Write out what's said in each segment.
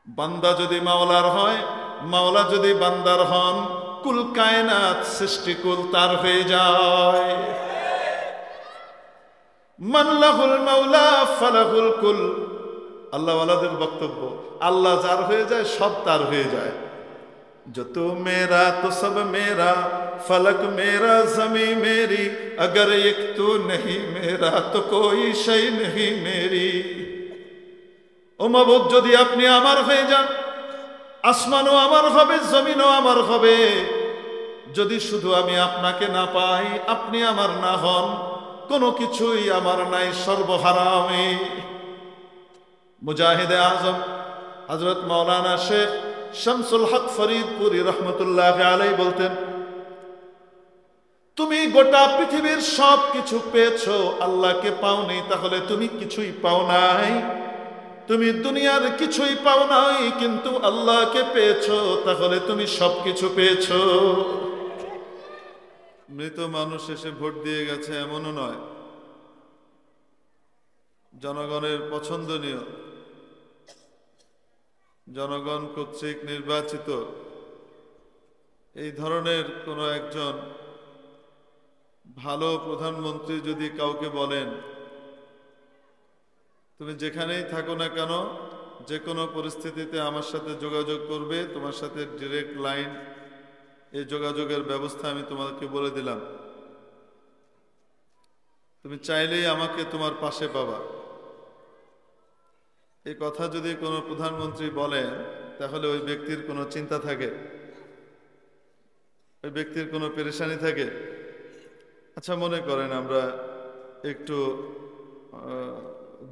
বান্দা যদি মাওলার হয়, মাওলা যদি বান্দার হন, কুল কায়নাত সৃষ্টিকুল তার হয়ে যায়। মান লাহুল মাওলা ফালাহুল কুল। আল্লাহওয়ালাদের বক্তব্য, আল্লাহ যার হয়ে যায় সব তার হয়ে যায়। जो तू मेरा तो सब मेरा, फलक मेरा जमी मेरी, अगर एक तू नहीं मेरा तो कोई शय नहीं मेरी। ও মাবুদ, যদি আপনি আমার হয়ে যান, আসমানও আমার হবে, জমিনও আমার হবে। যদি শুধু আমি আপনাকে না পাই, আপনি আমার না হন, কোনো কিছুই আমার নাই, সর্বহারা আমি। মুজাহিদে আজম হযরত মাওলানা শেখ শামসুল হক ফরিদপুরি রহমতুল্লাহ আলাই বলতেন, তুমি গোটা পৃথিবীর সব কিছু পেয়েছো, আল্লাহকে পাওনি, তাহলে তুমি কিছুই পাও নাই। তুমি দুনিয়ার কিছুই পাও নাই, কিন্তু আল্লাহকে পেয়েছো, তাহলে তুমি সবকিছু পেয়েছো। মৃত মানুষ এসে ভোট দিয়ে গেছে এমনও নয়, জনগণের পছন্দনীয়, জনগণ কর্তৃক নির্বাচিত এই ধরনের কোনো একজন ভালো প্রধানমন্ত্রী যদি কাউকে বলেন, তুমি যেখানেই থাকো না কেন, যে কোনো পরিস্থিতিতে আমার সাথে যোগাযোগ করবে, তোমার সাথে ডিরেক্ট লাইন, এই যোগাযোগের ব্যবস্থা আমি তোমাকে বলে দিলাম, তুমি চাইলেই আমাকে তোমার পাশে পাবা। এই কথা যদি কোনো প্রধানমন্ত্রী বলেন, তাহলে ওই ব্যক্তির কোনো চিন্তা থাকে, ওই ব্যক্তির কোনো পেরেশানি থাকে। আচ্ছা, মনে করেন আমরা একটু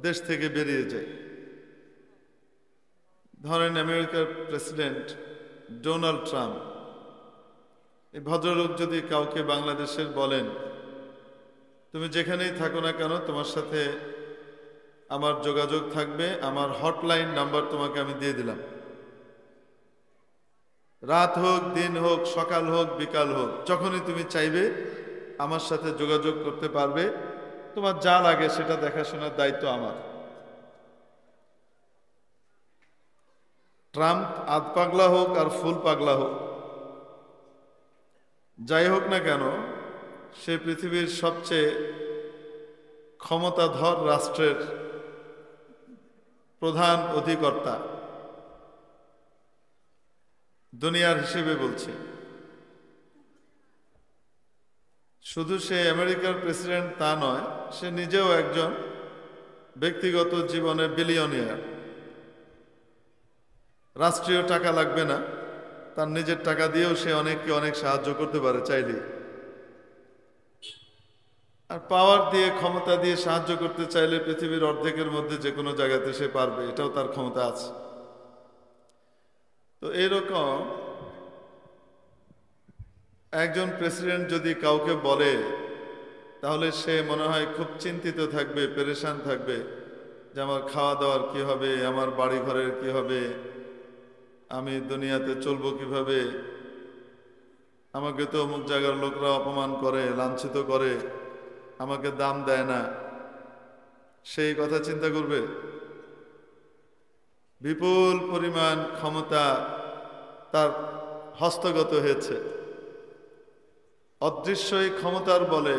দেশ থেকে বেরিয়ে যাই। ধরেন আমেরিকার প্রেসিডেন্ট ডোনাল্ড ট্রাম্প, এই ভদ্রলোক যদি কাউকে বাংলাদেশের বলেন, তুমি যেখানেই থাকো না কেন, তোমার সাথে আমার যোগাযোগ থাকবে, আমার হটলাইন নাম্বার তোমাকে আমি দিয়ে দিলাম, রাত হোক, দিন হোক, সকাল হোক, বিকাল হোক, যখনই তুমি চাইবে আমার সাথে যোগাযোগ করতে পারবে, তোমার যা লাগে সেটা দেখাশোনার দায়িত্ব আমার। ট্রাম্প আধ পাগলা হোক আর ফুল পাগলা হোক, যাই হোক না কেন, সে পৃথিবীর সবচেয়ে ক্ষমতাধর রাষ্ট্রের প্রধান অধিকর্তা, দুনিয়ার হিসেবে বলছি। শুধু সে আমেরিকার প্রেসিডেন্ট তা নয়, সে নিজেও একজন ব্যক্তিগত জীবনে বিলিয়নিয়ার। রাষ্ট্রীয় টাকা লাগবে না, তার নিজের টাকা দিয়েও সে অনেককে অনেক সাহায্য করতে পারে চাইলেই। আর পাওয়ার দিয়ে, ক্ষমতা দিয়ে সাহায্য করতে চাইলে পৃথিবীর অর্ধেকের মধ্যে যে কোনো জায়গাতে সে পারবে, এটাও তার ক্ষমতা আছে। তো এইরকম একজন প্রেসিডেন্ট যদি কাউকে বলে, তাহলে সে মনে হয় খুব চিন্তিত থাকবে, পেরেশান থাকবে, যে আমার খাওয়া দাওয়ার কি হবে, আমার বাড়ি ঘরের কি হবে, আমি দুনিয়াতে চলবো কিভাবে, আমাকে তো অমুক জায়গার লোকরা অপমান করে, লাঞ্ছিত করে, আমাকে দাম দেয় না, সেই কথা চিন্তা করবে। বিপুল পরিমাণ ক্ষমতা তার হস্তগত হয়েছে, অদৃশ্য এই ক্ষমতার বলে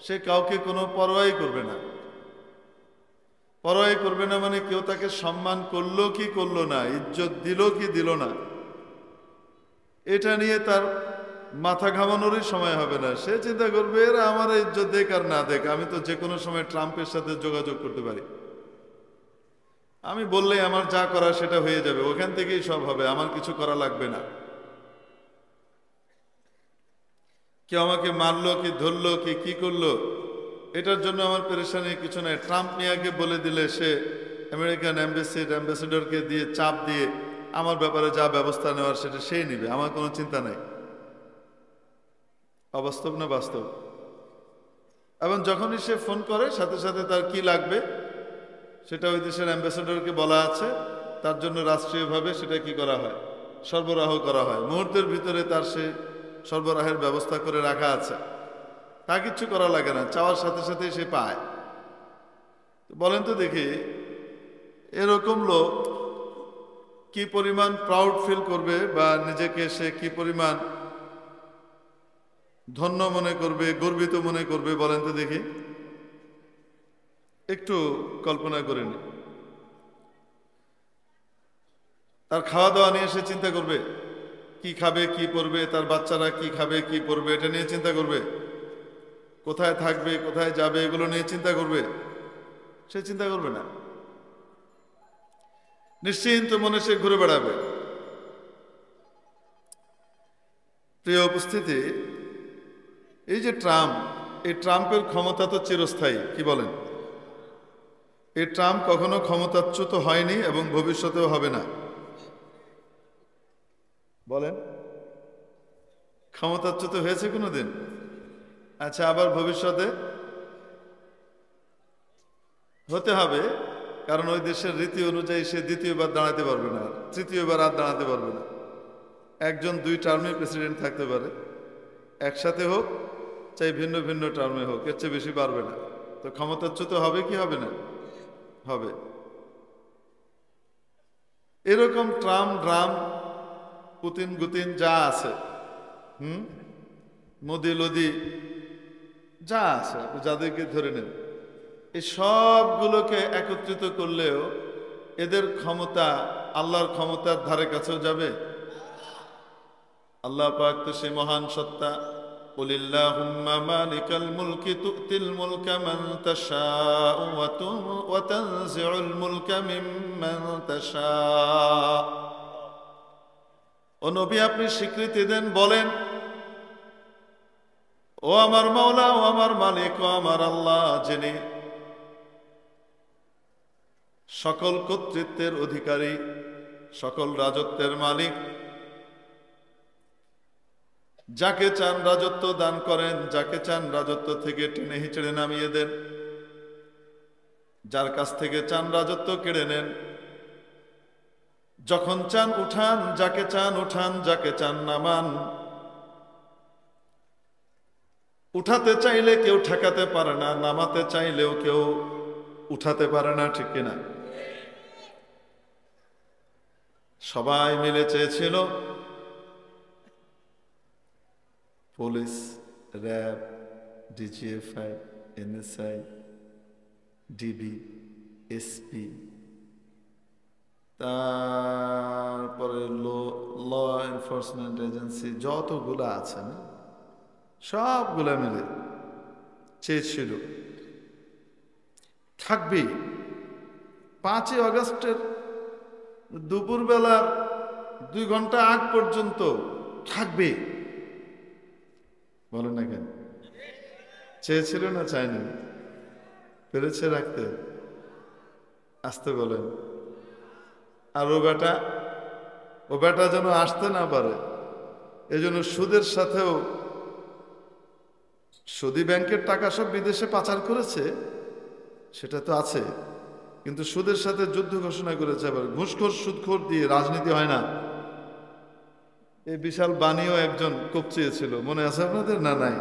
সে কাউকে কোনো পরোয়াই করবে না। পরোয়াই করবে না মানে কেউ তাকে সম্মান করলো কি করলো না, ইজ্জত দিল কি দিল না, এটা নিয়ে তার মাথা ঘামানোরই সময় হবে না। সে চিন্তা করবে, এরা আমার ইজ্জত দেখ আর না দেখ, আমি তো যে কোনো সময় ট্রাম্পের সাথে যোগাযোগ করতে পারি, আমি বললেই আমার যা করা সেটা হয়ে যাবে, ওখান থেকেই সব হবে, আমার কিছু করা লাগবে না। কেউ আমাকে মারলো কি ধরলো কি কি করলো, এটার জন্য আমার পেরেশানি কিছু নাই। ট্রাম্প মিয়াকে বলে দিলে সে আমেরিকান অ্যাম্বাসেডরকে দিয়ে চাপ দিয়ে আমার ব্যাপারে যা ব্যবস্থা নেওয়ার সেটা সেই নিবে, আমার কোনো চিন্তা নাই। অবাস্তব না বাস্তব? এবং যখনই সে ফোন করে, সাথে সাথে তার কি লাগবে সেটা ওই দেশের অ্যাম্বাসেডরকে বলা আছে, তার জন্য রাষ্ট্রীয়ভাবে সেটা কি করা হয়, সরবরাহ করা হয়। মুহূর্তের ভিতরে তার সে সরবরাহের ব্যবস্থা করে রাখা আছে, তা কিচ্ছু করা লাগে না, চাওয়ার সাথে সাথেই সে পায়। বলেন তো দেখি, এরকম লোক কি পরিমাণ প্রাউড ফিল করবে বা নিজেকে সে কি পরিমাণ ধন্য মনে করবে, গর্বিত মনে করবে বলেন তো দেখি, একটু কল্পনা করে নি। তার খাওয়া দাওয়া নিয়ে সে চিন্তা করবে, কি খাবে কি পরবে, তার বাচ্চারা কি খাবে কি পরবে এটা নিয়ে চিন্তা করবে, কোথায় থাকবে কোথায় যাবে এগুলো নিয়ে চিন্তা করবে? সে চিন্তা করবে না। নিশ্চিন্ত মনে সে ঘুরে বেড়াবে। প্রিয় উপস্থিতি, এই যে ট্রাম্প, এই ট্রাম্পের ক্ষমতা তো চিরস্থায়ী, কি বলেন? এই ট্রাম্প কখনো ক্ষমতাচ্যুত হয়নি এবং ভবিষ্যতেও হবে না। বলেন, ক্ষমতাচ্যুত হয়েছে কোনোদিন? আচ্ছা, আবার ভবিষ্যতে হতে হবে, কারণ ওই দেশের রীতি অনুযায়ী সে দ্বিতীয়বার দাঁড়াতে পারবে না, তৃতীয়বার আর দাঁড়াতে পারবে না। একজন 2 টার্মে প্রেসিডেন্ট থাকতে পারে, একসাথে হোক চাই ভিন্ন ভিন্ন টার্মে হোক, এর চেয়ে বেশি পারবে না। তো ক্ষমতাচ্যুত হবে কি হবে না? হবে। এরকম ট্রাম্প ড্রাম পুতিন গুতিন যা আছে, মোদি লদি যা আছে, আপনি যাদেরকে ধরে নেন, এই সবগুলোকে একত্রিত করলেও এদের ক্ষমতা আল্লাহর ক্ষমতার ধারে কাছেও যাবে? আল্লাহ পাক তো সেই মহান সত্তা, কুলিল্লাহুম্মা মালিকাল মুলকি তুতিল মুলকা মান তাশাউ ওয়া তানজিউল মুলকা মিম্মান তাশাউ। ও নবী, আপনি স্বীকৃতি দেন, বলেন, ও আমার মাওলা, ও আমার মালিক, ও আমার আল্লাহ, যিনি সকল কর্তৃত্বের অধিকারী, সকল রাজত্বের মালিক, যাকে চান রাজত্ব দান করেন, যাকে চান রাজত্ব থেকে টেনে হিচড়ে নামিয়ে দেন, যার কাছ থেকে চান রাজত্ব কেড়ে নেন, যখন চান উঠান, যাকে চান উঠান, যাকে চান নামান। উঠাতে চাইলে কেউ ঠেকাতে পারে না, নামাতে চাইলেও কেউ উঠাতে পারে না, ঠিক কিনা? সবাই মিলে চেয়েছিল police, RAB, DGFI, NSI, DB, SP, তারপরে ল এনফোর্সমেন্ট এজেন্সি যতগুলো আছে না, সবগুলা মিলে চেয়েছিল থাকবে 5ই আগস্টের দুপুরবেলার 2 ঘন্টা আগ পর্যন্ত থাকবে। বলেন না কেন? চেয়েছিল না চায়নি? পেরেছে রাখতে? আসতে বলেন। আর ও বেটা যেন আসতে না পারে, এজন্য সুদের সাথেও, সুদী ব্যাংকের টাকা সব বিদেশে পাচার করেছে সেটা তো আছে, কিন্তু সুদের সাথে যুদ্ধ ঘোষণা করেছে। আবার ঘুষখোর সুদখোর দিয়ে রাজনীতি হয় না। এই বিশাল বাণীও একজন খুব চেয়েছিল, মনে আছে আপনাদের? না নাই?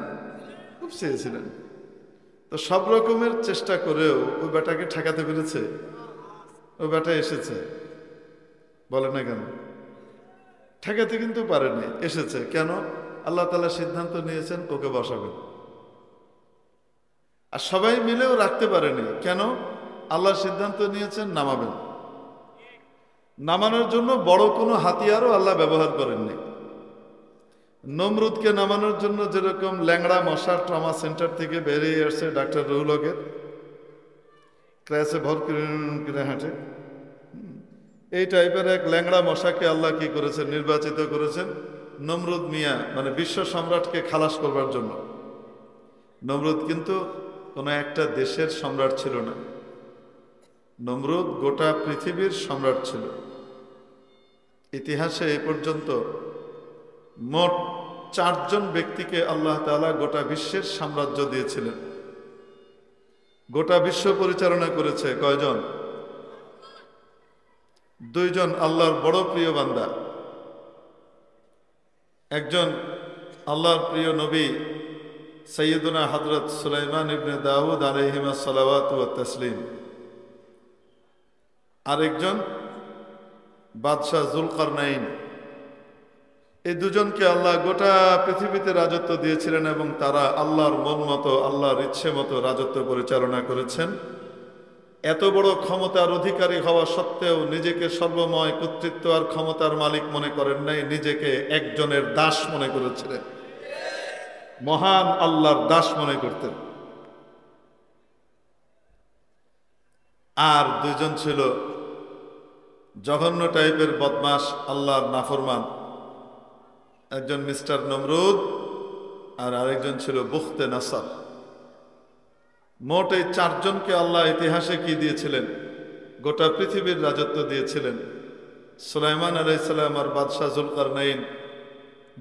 খুব চেয়েছিলেন। তো সব রকমের চেষ্টা করেও ওই বেটাকে ঠেকাতে পেরেছে? ওই বেটা এসেছে, বলে না কেন? ঠেকাতে কিন্তু পারেনি, এসেছে কেন? আল্লাহ তাআলা সিদ্ধান্ত নিয়েছেন ওকে বসাবেন। আর সবাই মিলেও রাখতে পারেনি, কেন? আল্লাহ সিদ্ধান্ত নিয়েছেন নামাবেন। নামানোর জন্য বড় কোনো হাতিয়ারও আল্লাহ ব্যবহার করেননি। নমরুদকে নামানোর জন্য যেরকম ল্যাংড়া মশার ট্রমা সেন্টার থেকে বেরিয়ে আসছে ডাক্তার রুহুল হকের, ক্র্যাশে ভর করে হাঁটে, এই টাইপের এক ল্যাংড়া মশাকে আল্লাহ কি করেছেন? নির্বাচিত করেছেন নমরুদ মিয়া, মানে বিশ্ব সম্রাটকে খালাস করবার জন্য। নমরুদ কিন্তু কোনো একটা দেশের সম্রাট ছিল না, নমরুদ গোটা পৃথিবীর সম্রাট ছিল। ইতিহাসে এ পর্যন্ত মোট 4 জন ব্যক্তিকে আল্লাহ তাআলা গোটা বিশ্বের সাম্রাজ্য দিয়েছিলেন। গোটা বিশ্ব পরিচালনা করেছে কয়জন? 2 জন আল্লাহর বড় প্রিয় বান্দা। একজন আল্লাহর প্রিয় নবী সৈয়দুনা হযরত সুলাইমান ইবনে দাউদ আলাইহিমা সালাওয়াতু ওয়া তাসলিম। আরেকজন বাদশাহ জুলকারনাইন, এই দুজনকে আল্লাহ গোটা পৃথিবীতে রাজত্ব দিয়েছিলেন এবং তারা আল্লাহর মন মতো, আল্লাহর ইচ্ছে মতো রাজত্ব পরিচালনা করেছেন। এত বড় ক্ষমতার অধিকারী হওয়া সত্ত্বেও নিজেকে সর্বময় কর্তৃত্ব আর ক্ষমতার মালিক মনে করেন নাই, নিজেকে একজনের দাস মনে করেছিলেন, মহান আল্লাহর দাস মনে করতেন। আর দুইজন ছিল জঘন্য টাইপের বদমাশ, আল্লাহর নাফরমান। একজন মিস্টার নমরুদ আর আরেকজন ছিল বুখতে নাসার। মোট এই চারজনকে আল্লাহ ইতিহাসে কি দিয়েছিলেন? গোটা পৃথিবীর রাজত্ব দিয়েছিলেন। সুলাইমান আলাইহিস সালাম আর বাদশাহ জুলকারনাইন,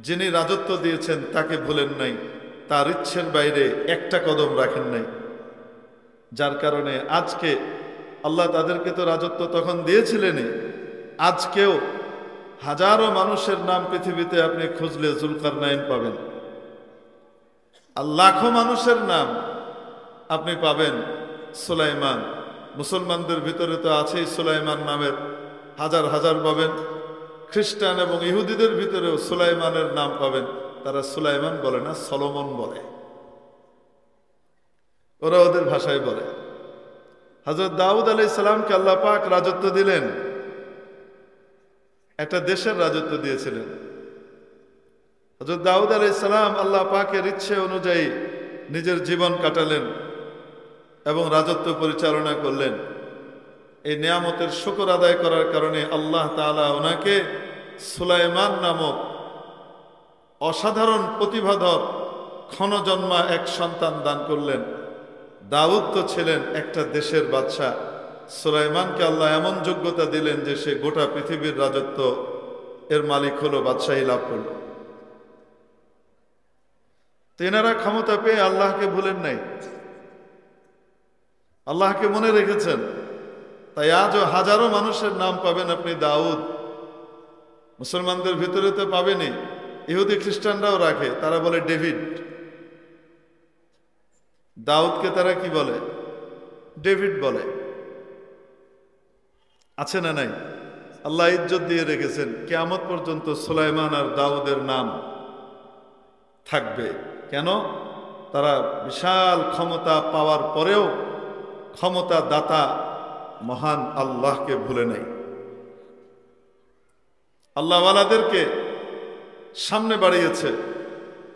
যিনি রাজত্ব দিয়েছেন তাকে ভুলেন নাই, তার ইচ্ছের বাইরে একটা কদম রাখেন নাই। যার কারণে আজকে আল্লাহ তাদেরকে তো রাজত্ব তখন দিয়েছিলেনই, আজকেও হাজারো মানুষের নাম পৃথিবীতে আপনি খুঁজলে জুলকারনাইন পাবেন, আর লাখো মানুষের নাম আপনি পাবেন সুলাইমান। মুসলমানদের ভিতরে তো আছেই সুলাইমান নামের হাজার হাজার পাবেন, খ্রিস্টান এবং ইহুদিদের ভিতরেও সুলাইমানের নাম পাবেন। তারা সুলাইমান বলে না, সলোমন বলে, ওরা ওদের ভাষায় বলে। হযরত দাউদ আলাইহিস সালামকে আল্লাহ পাক রাজত্ব দিলেন, একটা দেশের রাজত্ব দিয়েছিলেন। হযরত দাউদ আলাইহিস সালাম আল্লাহ পাকের ইচ্ছে অনুযায়ী নিজের জীবন কাটালেন এবং রাজত্ব পরিচালনা করলেন। এই নিয়ামতের শুকর আদায় করার কারণে আল্লাহ তাআলা ওনাকে সুলাইমান নামক অসাধারণ প্রতিভাধর ক্ষণজন্মা এক সন্তান দান করলেন। দাউদ তো ছিলেন একটা দেশের বাদশাহ, সুলাইমানকে আল্লাহ এমন যোগ্যতা দিলেন যে সে গোটা পৃথিবীর রাজত্ব এর মালিক হলো, বাদশাহী লাভ করল। তেনারা ক্ষমতা পেয়ে আল্লাহকে ভুলেন নাই, আল্লাহকে মনে রেখেছেন। তাই আজও হাজারো মানুষের নাম পাবেন আপনি দাউদ। মুসলমানদের ভিতরে তো পাবেনই, ইহুদি খ্রিস্টানরাও রাখে, তারা বলে ডেভিড। দাউদকে তারা কি বলে? ডেভিড বলে। আছে না নাই? আল্লাহ ইজ্জত দিয়ে রেখেছেন, কিয়ামত পর্যন্ত সুলাইমান আর দাউদের নাম থাকবে। কেন? তারা বিশাল ক্ষমতা পাওয়ার পরেও ক্ষমতা দাতা মহান আল্লাহকে ভুলে নাই। আল্লাহওয়ালাদেরকে সামনে বাড়িয়েছে,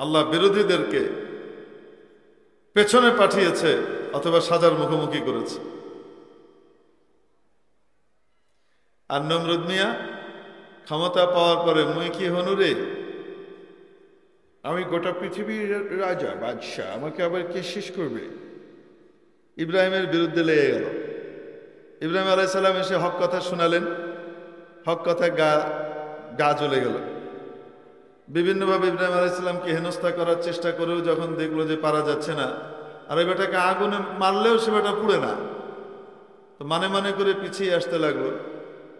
আল্লাহ বিরোধীদেরকে পেছনে পাঠিয়েছে অথবা সাজার মুখোমুখি করেছে। আর নমরুদ মিয়া ক্ষমতা পাওয়ার পরে মুই কি হনু রে, আমি গোটা পৃথিবীর রাজা বাদশাহ, আমাকে আবার কে শেষ করবে? ইব্রাহিমের বিরুদ্ধে লেগে গেল। ইব্রাহিম আলাইহিস সালাম এসে হক কথা শোনালেন, হক কথা গা জ্বলে গেল। বিভিন্নভাবে ইব্রাহিম আলাইহিস সালামকে হেনস্থা করার চেষ্টা করেও যখন দেখলো যে পারা যাচ্ছে না, আর এই বেটাকে আগুনে মারলেও সে বেটা পুড়ে না, তো মানে মানে করে পিছিয়ে আসতে লাগলো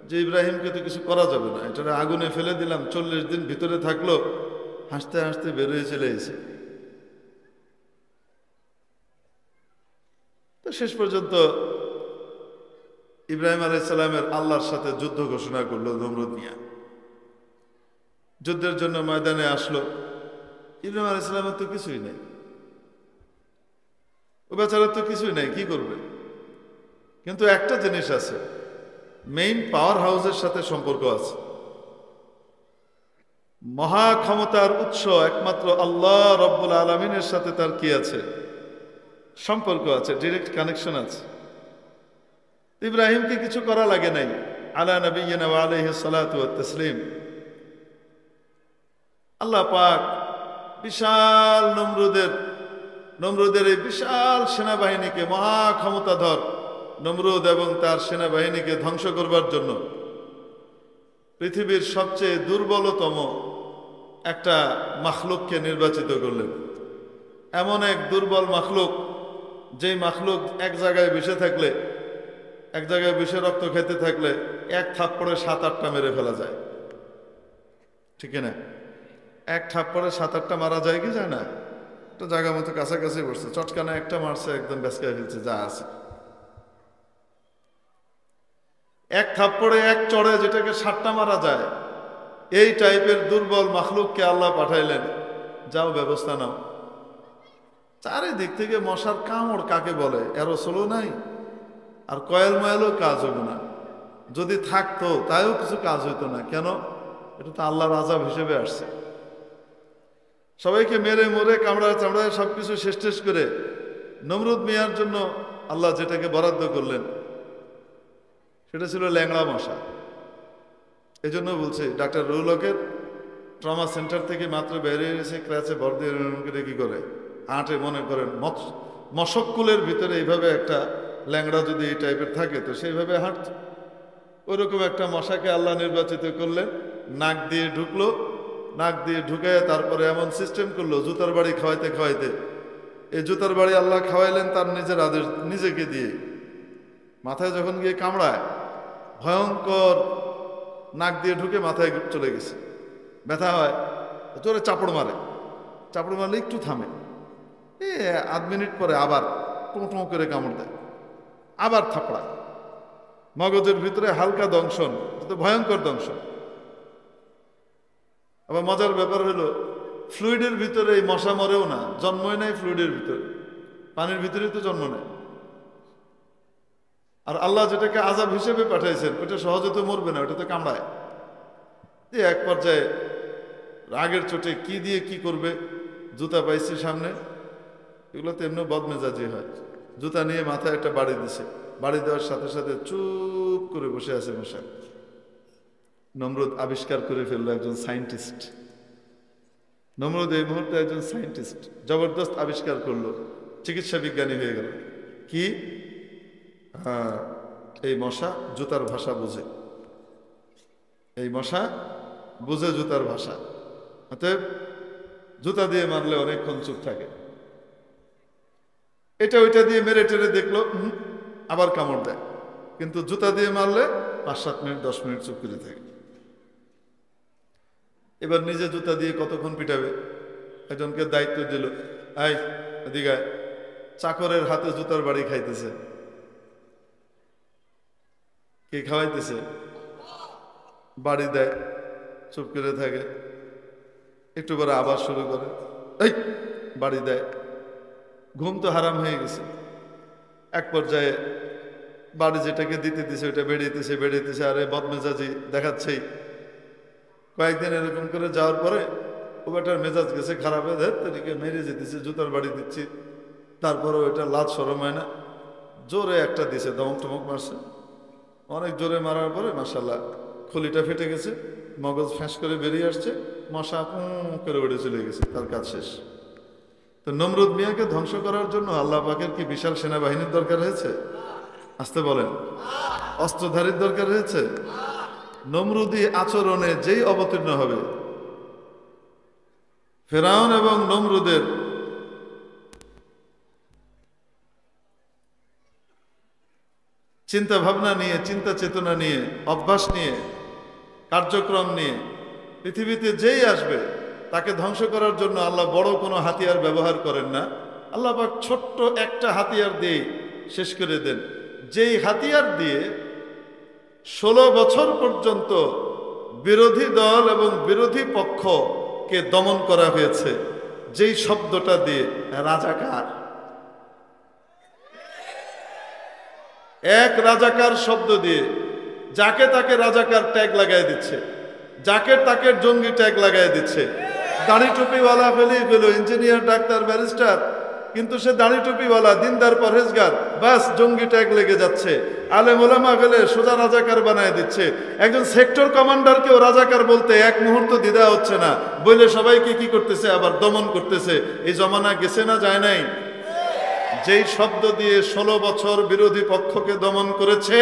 যে ইব্রাহিমকে তো কিছু করা যাবে না, এটা আগুনে ফেলে দিলাম, 40 দিন ভিতরে থাকলো, হাসতে হাসতে বেরোয় চলে এসে। তো শেষ পর্যন্ত ইব্রাহিম আলাইহিস সালামের আল্লাহর সাথে যুদ্ধ ঘোষণা করলো নমরুদ মিয়া। যুদ্ধের জন্য ময়দানে আসলো। ইব্রাহিম আলাইহিস সালামের তো কিছুই নেই, ও বেচারার তো কিছুই নেই, কি করবে? কিন্তু একটা জিনিস আছে, মেইন পাওয়ার হাউসের সাথে সম্পর্ক আছে। মহা ক্ষমতার উৎস একমাত্র আল্লাহ রব্বুল আলামিনের সাথে তার কি আছে? সম্পর্ক আছে, ডাইরেক্ট কানেকশন আছে। ইব্রাহিমকে কিছু করা লাগে নাই। আলা নবিয়িনা ওয়া আলাইহিস সালাতু ওয়াত তাসলিম। আল্লাহ পাক বিশাল নমরুদের এই বিশাল সেনাবাহিনীকে, মহা ক্ষমতাধর নমরুদ এবং তার সেনাবাহিনীকে ধ্বংস করবার জন্য পৃথিবীর সবচেয়ে দুর্বলতম একটা মাখলুককে নির্বাচিত করলেন। এমন এক দুর্বল মাখলুক, যেই মাখলুক এক জায়গায় বসে থাকলে, এক জায়গায় বসে রক্ত খেতে থাকলে এক থাপ্পড়ে 7-8টা মেরে ফেলা যায়, ঠিক না? এক থাপ্পড়ে 7-8টা মারা যায় কি যায় না? একটা জায়গা মতো কাছাকাছি বসছে, চটকানা একটা মারছে, একদম বেসকায় ফেলছে, যা আছে। এক থাপ্পড়ে এক চড়ে যেটাকে 60টা মারা যায়, এই টাইপের দুর্বল মাখলুককে আল্লাহ পাঠাইলেন, যাও ব্যবস্থা নাও। চারিদিক থেকে মশার কামড় কাকে বলে, এরোসলও নাই, আর কয়েল ময়েলও কাজ হইব না। যদি থাকতো তাইও কিছু কাজ হইতো না। কেন? এটা তো আল্লাহর আযাব হিসেবে আসছে। সবাইকে মেরে মরে কামড়া চামড়ায় সবকিছু শেষ টেষ করে নমরুদ মিয়ার জন্য আল্লাহ যেটাকে বরাদ্দ করলেন সেটা ছিল ল্যাংড়া মশা। এই জন্য বলছি, ডাক্তার রুলকের ট্রমা সেন্টার থেকে মাত্র বেরিয়ে এসে ক্র্যাচে ভর দিয়ে কি করে আটে, মনে করেন মশককুলের ভিতরে এইভাবে একটা ল্যাংড়া যদি এই টাইপের থাকে তো সেইভাবে হাঁটত। ওইরকম একটা মশাকে আল্লাহ নির্বাচিত করলেন, নাক দিয়ে ঢুকলো, নাক দিয়ে ঢুকে তারপরে এমন সিস্টেম করলো জুতার বাড়ি খাওয়াইতে খাওয়াইতে, এই জুতার বাড়ি আল্লাহ খাওয়াইলেন তার নিজের আদেশ, নিজেকে দিয়ে। মাথায় যখন গিয়ে কামড়ায় ভয়ঙ্কর, নাক দিয়ে ঢুকে মাথায় চলে গেছে, ব্যথা হয়, জোরে চাপড় মারে, চাপড় মারলে একটু থামে, আধ মিনিট পরে আবার টোঁ টোঁ করে কামড় দেয়, আবার থাপড়ায়, মগজের ভিতরে হালকা দংশন, ভয়ঙ্কর দংশন। আবার মজার ব্যাপার হলো ফ্লুইডের ভিতরে এই মশা মরেও না, জন্মই নাই ফ্লুইডের ভিতরে, পানির ভিতরে তো জন্ম নেয়। আর আল্লাহ যেটাকে আযাব হিসেবে পাঠাইছেন ওটা সহজে তো মরবে না, ওটা তো কামড়ায়। যে এক পর্যায়ে রাগের চোটে কি দিয়ে কি করবে, জুতা পাইছি সামনে, এগুলো তো এমনি বদমেজাজি হয়, জুতা নিয়ে মাথায় একটা বাড়ি দিছে, বাড়ি দেওয়ার সাথে সাথে চুপ করে বসে আছে মশা। নমরুদ আবিষ্কার করে ফেললো একজন সায়েন্টিস্ট। নমরুদ এই মুহূর্তে একজন সায়েন্টিস্ট, জবরদস্ত আবিষ্কার করলো, চিকিৎসা বিজ্ঞানী হয়ে গেল। কি? হ্যাঁ, এই মশা জুতার ভাষা বুঝে, এই মশা বুঝে জুতার ভাষা, অতএব জুতা দিয়ে মারলে অনেকক্ষণ চুপ থাকে। এটা ওইটা দিয়ে মেরে টেরে দেখলো, আবার কামড় দেয়, কিন্তু জুতা দিয়ে মারলে 5-7 মিনিট 10 মিনিট চুপ করে থাকে। এবার নিজে জুতা দিয়ে কতক্ষণ পিটাবে? একজনকে দায়িত্ব দিল, এই এদিকে আয়, চাকরের হাতে জুতার বাড়ি খাইতেছে। কে খাওয়াইতেছে? বাড়ি দেয়, চুপ করে থাকে, একটু পরে আবার শুরু করে, এই বাড়ি দেয়। ঘুম তো হারাম হয়ে গেছে। এক পর্যায়ে বাড়ি যেটাকে দিতে দিছে ওইটা বেড়িতেছে বেড়িতেছে, আরে বদমেজাজি দেখাচ্ছেই। কয়েকদিন এরকম করে যাওয়ার পরে ও বেটার মেজাজ গেছে খারাপ হয়ে, ধরতে মেরে যেতেছে, জুতার বাড়ি দিচ্ছি, তারপরে ওইটা লাজ শরম হয় না, জোরে একটা দিছে, দমক টমক মারছে। অনেক জোরে মারার পরে মাশাআল্লাহ খলিটা ফেটে গেছে, মগজ ফ্যাঁস করে বেরিয়ে আসছে, মশা করে উড়ে চলে গেছে, তার কাজ শেষ। তো নমরুদ মিয়াকে ধ্বংস করার জন্য আল্লাহ পাকের কি বিশাল সেনাবাহিনীর দরকার হয়েছে? আসতে বলেন, অস্ত্রধারীর দরকার হয়েছে? নমরুদি আচরণে যেই অবতীর্ণ হবে, ফেরাউন এবং নমরুদের চিন্তা ভাবনা নিয়ে, চিন্তা চেতনা নিয়ে, অভ্যাস নিয়ে, কার্যক্রম নিয়ে পৃথিবীতে যেই আসবে তাকে ধ্বংস করার জন্য আল্লাহ বড় কোনো হাতিয়ার ব্যবহার করেন না। আল্লাহ পাক ছোট্ট একটা হাতিয়ার দিয়ে শেষ করে দেন, যেই হাতিয়ার দিয়ে 16 বছর পর্যন্ত বিরোধী দল এবং বিরোধী পক্ষকে দমন করা হয়েছে, যেই শব্দটা দিয়ে, রাজাকার। এক রাজাকার শব্দ দিয়ে যাকে তাকে রাজাকার ট্যাগ লাগাই দিচ্ছে, যাকে তাকে জঙ্গি ট্যাগ লাগাই দিচ্ছে। দাড়ি টুপিওয়ালা ফেলেই ফেলো, ইঞ্জিনিয়ার, ডাক্তার, ব্যারিস্টার, কিন্তু সে দাড়ি টুপিওয়ালা, দিনদার, পরহেজগার, বাস জঙ্গি ট্যাগ লেগে যাচ্ছে। আলেম ওলামা ফেলে সোজা রাজাকার বানায় দিচ্ছে। একজন সেক্টর কমান্ডারকেও রাজাকার বলতে এক মুহূর্ত দ্বিধা হচ্ছে না, বলে সবাইকে কি করতেছে, আবার দমন করতেছে। এই জমানা গেছে না, যায় নাই? যেই শব্দ দিয়ে 16 বছর বিরোধী পক্ষকে দমন করেছে,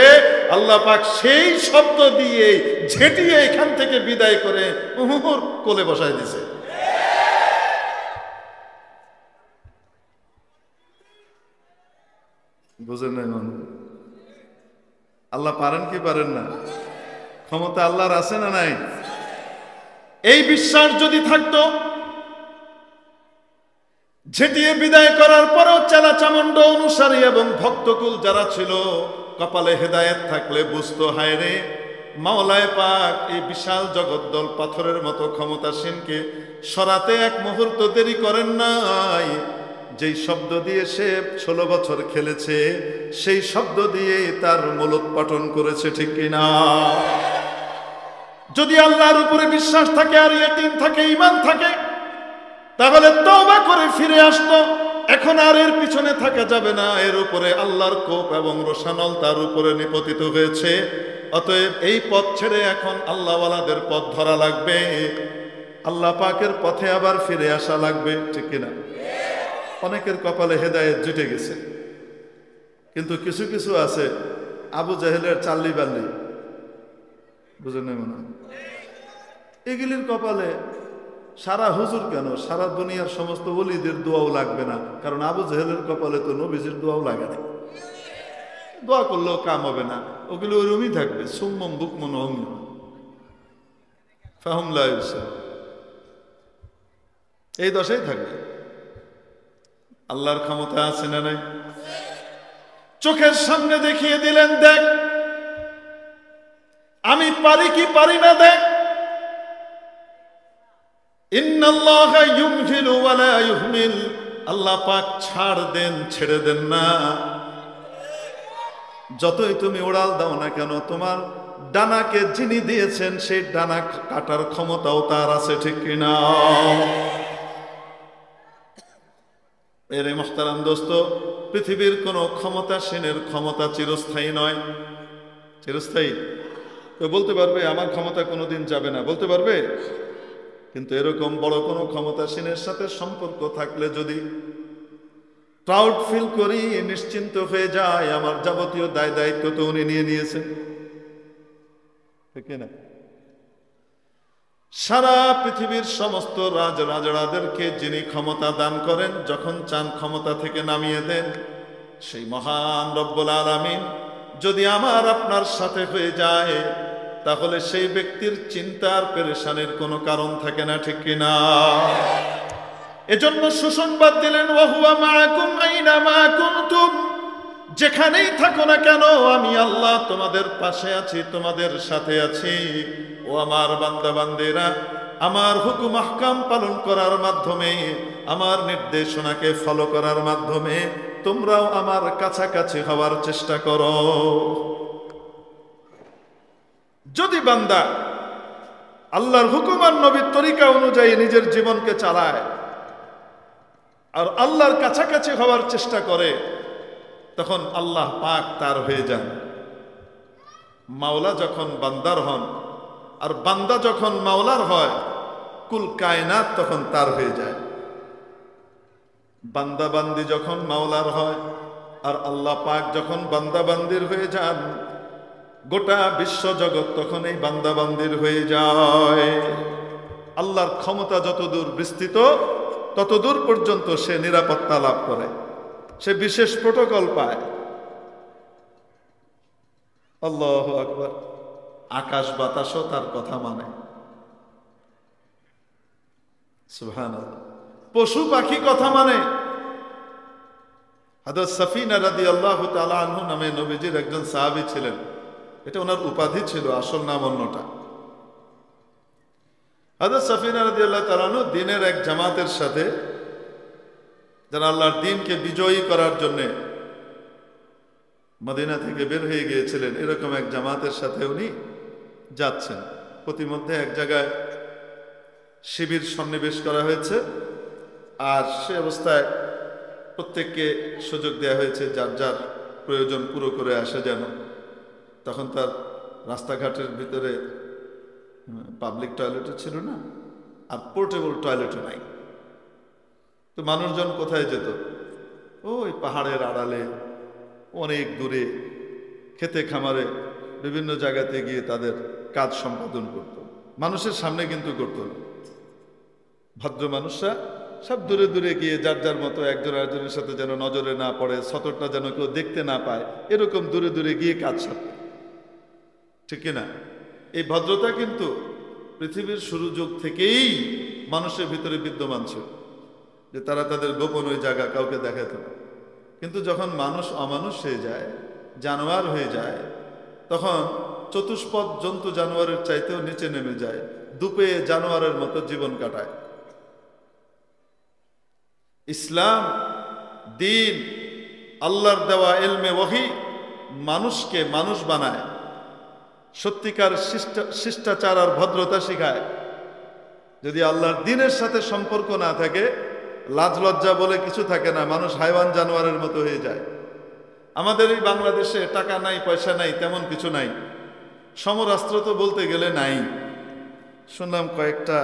আল্লাহ পাক সেই শব্দ দিয়ে ঝেঁটিয়ে এখান থেকে বিদায় করে উহুর কোলে বসায় দিছে। বুঝেন নাই? আল্লাহ পারেন কি পারেন না? ক্ষমতা আল্লাহর আছে না নাই? এই বিশ্বাস যদি থাকতো, ঝেঁটিয়ে বিদায় করার পরেও চেলা চামুন্ড অনুসারী এবং ভক্তকুল যারা ছিল কপালে হেদায়েত থাকলে বুঝতো, হায় রে মাওলায় পাক এই বিশাল জগদ্দল পাথরের মতো ক্ষমতাসীনকে সরাতে এক মুহূর্ত দেরি করেন নাই। যেই শব্দ দিয়ে সে 16 বছর খেলেছে, সেই শব্দ দিয়ে তার মূলোৎপাটন করেছে, ঠিক কিনা? যদি আল্লাহর উপরে বিশ্বাস থাকে আর ইয়াকিন থাকে, ঈমান থাকে, তাহলে তওবা করে ফিরে আসতো। এখন আর এর পিছনে থাকা যাবে না। এর উপরে আল্লাহর কোপ এবং রোশানল তার উপরে নিপতিত হয়েছে। অতএব এই পথ ছেড়ে এখন আল্লাহওয়ালাদের পথ ধরা লাগবে, আল্লাহ পাকের পথে আবার ফিরে আসা লাগবে, ঠিক কিনা? অনেকের কপালে হেদায়েত জুটে গেছে, কিন্তু কিছু কিছু আছে আবু জাহেলের চাল্লি বাল্লি, বুঝেন না মনে হয়? এগুলির কপালে সারা হুজুর কেন, সারা দুনিয়ার সমস্ত ওলিদের দোয়াও লাগবে না, কারণ আবু জাহেলের কপালে তো নবীজির দোয়াও লাগে না। দোয়া করলেও কাম হবে না, ওগুলো ওরমই থাকবে, সুম্মম বুকমন অহম ফাহুম লা ইউবসিরুন, এই দশাই থাকবে। আল্লাহর ক্ষমতা আছে না নাই? চোখের সামনে দেখিয়ে দিলেন, দেখ আমি পারি কি পারি না, দেখ। ইন্নাল্লাহা ইউমহিলু ওয়া লা ইউহমিল, আল্লাহ পাক ছাড় দেন, ছেড়ে দেন না। যতই তুমি উড়াল দাও না কেন, তোমার ডানাকে যিনি দিয়েছেন সেই ডানা কাটার ক্ষমতাও তার আছে, ঠিক কিনা? এরে মুহতারাম দোস্ত, পৃথিবীর কোন ক্ষমতাসীনের ক্ষমতা চিরস্থায়ী নয়। চিরস্থায়ী তো বলতে পারবে আমার ক্ষমতা কোনোদিন যাবে না, বলতে পারবে? কিন্তু এরকম বড় কোনো ক্ষমতাসীনের সাথে সম্পর্ক থাকলে যদি প্রাউড ফিল করি, নিশ্চিন্ত হয়ে যায়, আমার যাবতীয় দায় দায়িত্ব তো উনি নিয়ে নিয়েছেন, ঠিক না? সারা পৃথিবীর সমস্ত রাজরাজড়াদেরকে যিনি ক্ষমতা দান করেন, যখন চান ক্ষমতা থেকে নামিয়ে দেন, সেই মহান রব্বুল আলামিন যদি আমার আপনার সাথে হয়ে যায়, তাহলে সেই ব্যক্তির চিন্তার পেরেশানির কোনো কারণ থাকে না, ঠিক কিনা? এজন্য সুসংবাদ দিলেন, ওয়া হুয়া মাআকুম আইনামা কুনতুম, যেখানেই থাকো না কেন আমি আল্লাহ তোমাদের পাশে আছি, তোমাদের সাথে আছি। ও আমার বান্দা বান্দিরা, আমার হুকুম আহকাম পালন করার মাধ্যমে, আমার নির্দেশনাকে ফলো করার মাধ্যমে তোমরাও আমার কাছাকাছি হওয়ার চেষ্টা করো। যদি বান্দা আল্লাহর হুকুম আর নবীর তরিকা অনুযায়ী নিজের জীবনকে চালায় আর আল্লাহর কাছাকাছি হওয়ার চেষ্টা করে, তখন আল্লাহ পাক তার হয়ে যান। মাওলা যখন বান্দার হন আর বান্দা যখন মাওলার হয়, কুল কায়নাত তখন তার হয়ে যায়। বান্দা বান্দি যখন মাওলার হয় আর আল্লাহ পাক যখন বান্দা বান্দির হয়ে যান, গোটা বিশ্ব জগৎ তখন এই বান্দা বান্দির হয়ে যায়। আল্লাহর ক্ষমতা যতদূর বিস্তৃত, ততদূর পর্যন্ত সে নিরাপত্তা লাভ করে, সে বিশেষ প্রোটোকল পায়। আল্লাহু আকবার। আকাশ বাতাসও তার কথা মানে, সুবহানাল্লাহ। পশু পাখি কথা মানে। হযরত সাফিনা রাদিয়াল্লাহু তাআলা আনহু নামে নবীজির একজন সাহাবী ছিলেন, এটা ওনার উপাধি ছিল, আসল নাম অন্যটা। হযরত সাফিনা রাদিয়াল্লাহু তাআলা আনহু দ্বীনের এক জামাতের সাথে, যারা আল্লাহর দ্বীনকে বিজয়ী করার জন্য মদিনা থেকে বের হয়ে গিয়েছিলেন, এরকম এক জামাতের সাথে উনি যাচ্ছেন। প্রতিমধ্যে এক জায়গায় শিবির সন্নিবেশ করা হয়েছে, আর সে অবস্থায় প্রত্যেককে সুযোগ দেওয়া হয়েছে যার যার প্রয়োজন পুরো করে আসে যেন। তখন তার রাস্তাঘাটের ভিতরে পাবলিক টয়লেটও ছিল না, আর পোর্টেবল টয়লেটও নাই। তো মানুষজন কোথায় যেত? ওই পাহাড়ের আড়ালে, অনেক দূরে, খেতে খামারে, বিভিন্ন জায়গাতে গিয়ে তাদের কাজ সম্পাদন করত। মানুষের সামনে কিন্তু করত না। ভদ্র মানুষরা সব দূরে দূরে গিয়ে যার যার মতো একজন আরেকজনের সাথে যেন নজরে না পড়ে, সতর্কটা যেন কেউ দেখতে না পায়, এরকম দূরে দূরে গিয়ে কাজ সারত, ঠিক কিনা? এই ভদ্রতা কিন্তু পৃথিবীর শুরু যুগ থেকেই মানুষের ভিতরে বিদ্যমান ছিল, যে তারা তাদের গোপন ওই জায়গা কাউকে দেখাতো না। কিন্তু যখন মানুষ অমানুষ হয়ে যায়, জানোয়ার হয়ে যায়, তখন চতুষ্পদ জন্তু জানোয়ারের চাইতেও নিচে নেমে যায়, দুপে জানোয়ারের মতো জীবন কাটায়। ইসলাম দিন, আল্লাহর দেওয়া ইলমে ওহী মানুষকে মানুষ বানায়, সত্যিকার শিষ্টাচার আর ভদ্রতা শিখায়। যদি আল্লাহর দ্বীনের সাথে সম্পর্ক না থাকে, লাজ লজ্জা বলে কিছু থাকে না, মানুষ হাইওয়ান জানোয়ারের মতো হয়ে যায়। আমাদের এই বাংলাদেশে টাকা নাই, পয়সা নাই, তেমন কিছু নাই, সমরাস্ত্র তো বলতে গেলে নাই। শুনলাম কয়েকটা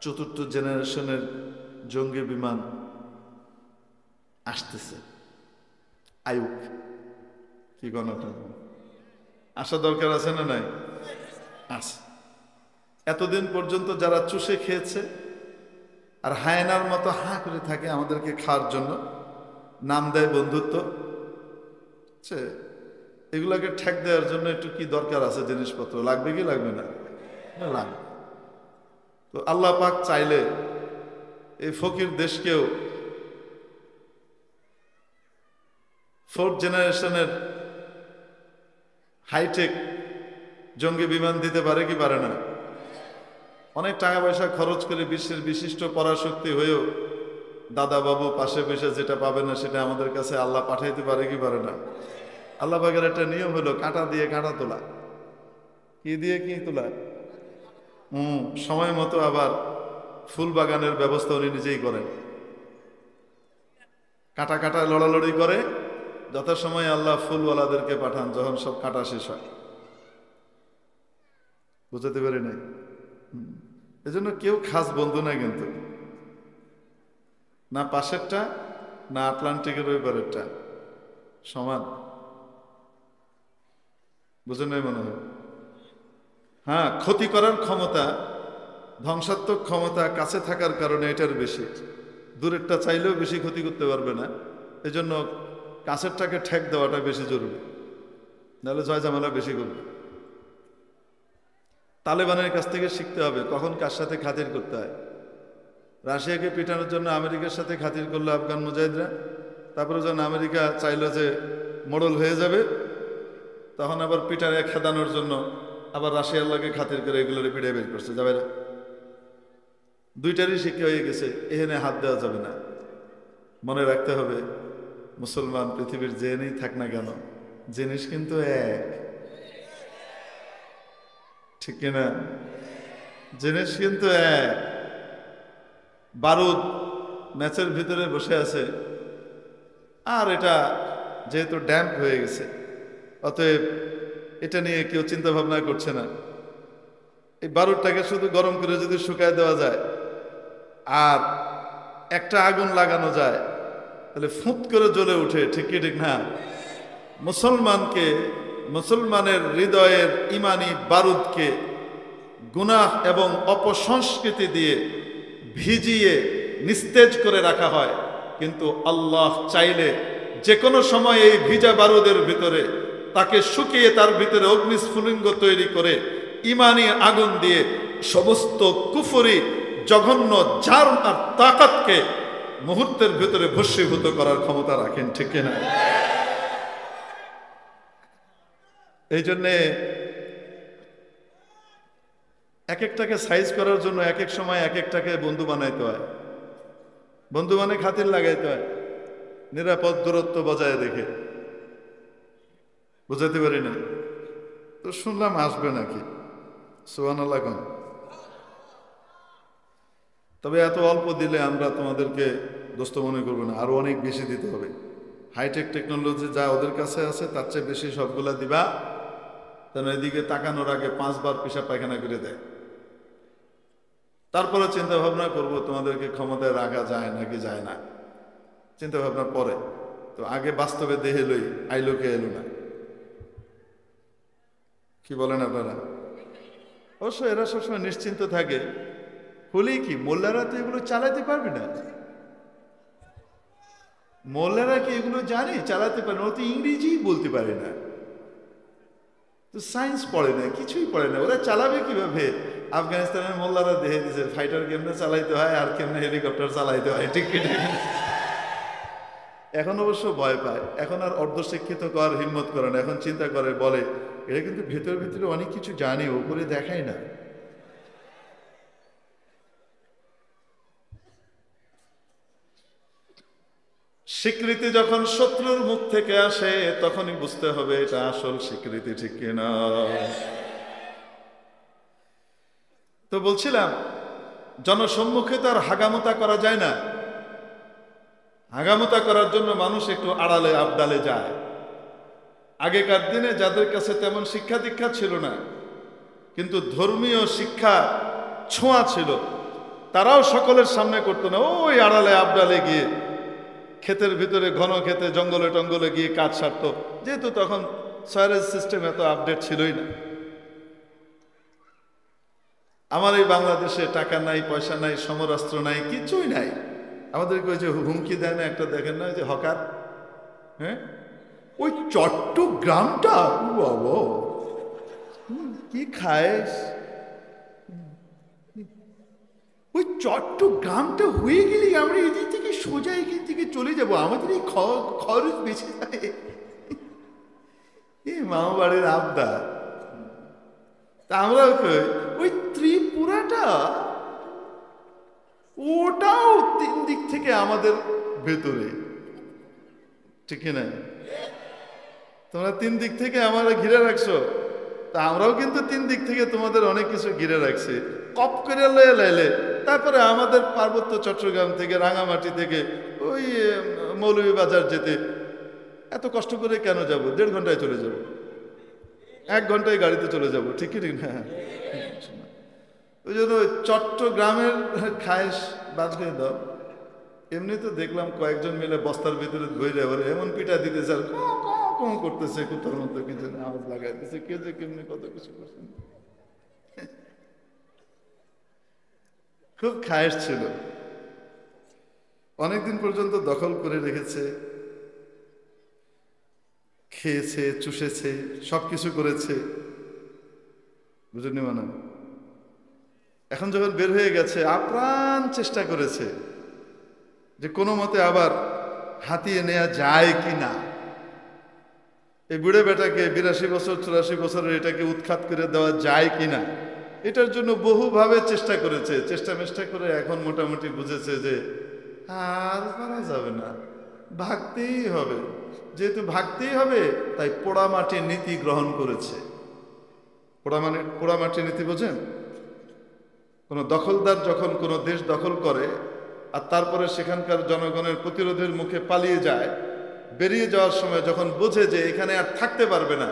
চতুর্থ জেনারেশনের জঙ্গি বিমান আসতেছে, আয়ুক কি গণটা আসা দরকার আছে না নাই? আছে। এতদিন পর্যন্ত যারা চুষে খেয়েছে আর হায়নার মতো হাঁ করে থাকে আমাদেরকে খাওয়ার জন্য, নাম দেয় বন্ধুত্ব, এগুলাকে ঠেক দেওয়ার জন্য একটু কি দরকার আছে, জিনিসপত্র লাগবে কি লাগবে না? লাগবে। তো আল্লাহ পাক চাইলে এই ফকির দেশকেও ফোর্থ জেনারেশনের হাইটেক জঙ্গি বিমান দিতে পারে কি পারে না? অনেক টাকা পয়সা খরচ করে বিশ্বের বিশিষ্ট পরাশক্তি হয়েও দাদা বাবু পাশে বসে যেটা পাবে না সেটা আমাদের কাছে আল্লাহ পাঠাইতে পারে কি পারে না? আল্লাহ পাকের একটা নিয়ম হলো কাঁটা দিয়ে কাঁটা তোলা। কি দিয়ে কি তোলা? সময় মতো আবার ফুল বাগানের ব্যবস্থা উনি নিজেই করেন। কাঁটা কাঁটা লড়ালড়ি করে, যথাসময়ে আল্লাহ ফুলওয়ালাদেরকে পাঠান যখন সব কাঁটা শেষ হয়। বুঝতে পারি নাই? এজন্য কেউ খাস বন্ধু না, কিন্তু না পাশেরটা না আটলান্টিকের ওই পারেরটা সমান। বুঝে নাই মনে হয়? হ্যাঁ, ক্ষতি করার ক্ষমতা, ধ্বংসাত্মক ক্ষমতা কাছে থাকার কারণে এটার বেশি। দূরেরটা চাইলেও বেশি ক্ষতি করতে পারবে না, এজন্য কাছেরটাকে ঠেক দেওয়াটা বেশি জরুরি, নাহলে জয় ঝামেলা বেশি করবে। তালেবানের কাছ থেকে শিখতে হবে কখন কার সাথে খাতির করতে হয়। রাশিয়াকে পিটানোর জন্য আমেরিকার সাথে খাতির করলো আফগান মুজাহিদরা, তারপরে যখন আমেরিকা চাইলো যে মোড়ল হয়ে যাবে, তখন আবার পিটারে খেদানোর জন্য আবার রাশিয়ার লাগে খাতির করে এগুলোর পিটাই বের করছে। যাবে না, দুইটারই শিক্ষা হয়ে গেছে, এখানে হাত দেওয়া যাবে না। মনে রাখতে হবে, মুসলমান পৃথিবীর যেখানেই থাক না কেন, জিনিস কিন্তু এক, ঠিক কিনা? জিনিস কিন্তু এক। বারুদ ম্যাচের ভিতরে বসে আছে, আর এটা যেহেতু ড্যাম্প হয়ে গেছে, অতএব এটা নিয়ে কেউ চিন্তা ভাবনা করছে না। এই বারুদটাকে শুধু গরম করে যদি শুকায় দেওয়া যায় আর একটা আগুন লাগানো যায়, তাহলে ফুঁত করে জ্বলে উঠে, ঠিক কি ঠিক না? মুসলমানকে, মুসলমানের হৃদয়ের ইমানি বারুদকে গুনাহ এবং অপসংস্কৃতি দিয়ে ভিজিয়ে নিস্তেজ করে রাখা হয়, কিন্তু আল্লাহ চাইলে যে কোনো সময় এই ভিজা বারুদের ভিতরে তাকে শুকিয়ে তার ভিতরে অগ্নিস্ফুলিঙ্গ তৈরি করে ইমানি আগুন দিয়ে সমস্ত কুফরি জঘন্য জার আর তাকাতকে মুহূর্তের ভিতরে ভস্মীভূত করার ক্ষমতা রাখেন, ঠিক কিনা? এই জন্যে এক একটাকে সাইজ করার জন্য এক এক সময় এক একটাকে বন্ধু বানাইতে হয়, বন্ধু মানে খাতির লাগাইতে হয়, নিরাপদ দূরত্ব বজায় রেখে। বুঝাতে পারি না তো, শুনলাম আসবে নাকি? সুবহানাল্লাহ কোন। তবে এত অল্প দিলে আমরা তোমাদেরকে দোস্ত মনে করবো না, আরো অনেক বেশি দিতে হবে। হাইটেক টেকনোলজি যা ওদের কাছে আছে তার চেয়ে বেশি সবগুলা দিবা, যেন এদিকে তাকানোর আগে 5 বার পেশাব পায়খানা করে দেয়। তারপরে চিন্তা ভাবনা করবো তোমাদেরকে ক্ষমতায় রাখা যায় নাকি যায় না, চিন্তা ভাবনা পরে। তো আগে বাস্তবে দেহে লই, আইলো কে এলো না। কি বলেন আপনারা? অবশ্য এরা সবসময় নিশ্চিন্ত থাকে, হলেই কি মোল্লারা তো এগুলো চালাতে পারবে না। মোল্লারা কি এগুলো জানে চালাতে পারে না? ও তো ইংরেজিই বলতে পারে না, তো সায়েন্স পড়ে না, কিছুই পড়ে না, ওরা চালাবে কিভাবে? আফগানিস্তানের মোল্লারা দেখে দিয়েছে ফাইটার কেমনে চালাইতে হয় আর কেমনে হেলিকপ্টার চালাইতে হয়, ঠিক ঠিক। এখন অবশ্য ভয় পায়, এখন আর অর্ধশিক্ষিত করার হিম্মত করে না, এখন চিন্তা করে, বলে এরা কিন্তু ভেতরে ভেতরে অনেক কিছু জানে, উপরে দেখায় না। স্বীকৃতি যখন শত্রুর মুখ থেকে আসে তখনই বুঝতে হবে এটা আসল স্বীকৃতি, ঠিক কিনা? তো বলছিলাম, জনসম্মুখে তো আর হাগামোতা করা যায় না। হাগামোতা করার জন্য মানুষ একটু আড়ালে আবডালে যায়। আগেকার দিনে যাদের কাছে তেমন শিক্ষা দীক্ষা ছিল না, কিন্তু ধর্মীয় শিক্ষা ছোঁয়া ছিল, তারাও সকলের সামনে করতো না, ওই আড়ালে আবডালে গিয়ে ক্ষেতের ভিতরে, ঘন ক্ষেতে, জঙ্গলে টঙ্গলে গিয়ে কাজ সারতো, যেহেতু তখন সয়ারেজ সিস্টেম এত আপডেট ছিলই না। আমার এই বাংলাদেশে টাকা নাই, পয়সা নাই, সমরাস্ত্র নাই, কিছুই নাই। আমাদেরকে ওই যে হুমকি দেয় না একটা, দেখেন না, যে হকার, হ্যাঁ, ওই চট্টগ্রামটা বাবা কি খায়, ওই চট্টগ্রামটা হয়ে গেলে আমরা এদিক থেকে সোজা এখান থেকে চলে যাব, আমাদের এই খরচ বেঁচে যায়। এই মামা বাড়ির আবদার। তা আমরাও ওই ত্রিপুরাটা, ওটাও 3 দিক থেকে আমাদের ভেতরে, ঠিক না? তোমরা 3 দিক থেকে আমরা ঘিরে রাখছো, তা আমরাও কিন্তু 3 দিক থেকে তোমাদের অনেক কিছু ঘিরে রাখছি। কপ করে লয়ে লাইলে তারপরে আমাদের পার্বত্য চট্টগ্রাম থেকে, রাঙামাটি থেকে ওই মৌলভীবাজার যেতে এত কষ্ট করে কেন যাব? 1.5 ঘন্টায় চলে যাব, 1 ঘন্টায় গাড়িতে চলে যাব, ঠিক না? ওই জন্য চট্টগ্রামের খায়েশ বাদ দিয়ে দাও। এমনি তো দেখলাম কয়েকজন মিলে বস্তার ভিতরে ধরে বলে এমন পিঠা দিতেছে, আর কম করতেছে, কোথার মতো কিছু আওয়াজ লাগাইতেছে, কে যে কেমনি কত কিছু করছেন। খুব খায়েশ ছিল, অনেকদিন পর্যন্ত দখল করে রেখেছে, খেয়েছে, চুষেছে, সবকিছু করেছে, বুঝলেন মানে। এখন যখন বের হয়ে গেছে, আপ্রাণ চেষ্টা করেছে যে কোনো মতে আবার হাতিয়ে নেওয়া যায় কি না। এই বুড়ে বেটাকে 82 বছর 84 বছরের এটাকে উৎখাত করে দেওয়া যায় কিনা, এটার জন্য বহুভাবে চেষ্টা করেছে। চেষ্টা করে এখন মোটামুটি বুঝেছে যে আর পারা যাবে না, ভাগতেই হবে। যেহেতু ভাগতেই হবে, তাই পোড়ামাটির নীতি গ্রহণ করেছে। পোড়ামাটির নীতি বোঝেন? কোনো দখলদার যখন কোনো দেশ দখল করে আর তারপরে সেখানকার জনগণের প্রতিরোধের মুখে পালিয়ে যায়, বেরিয়ে যাওয়ার সময় যখন বোঝে যে এখানে আর থাকতে পারবে না,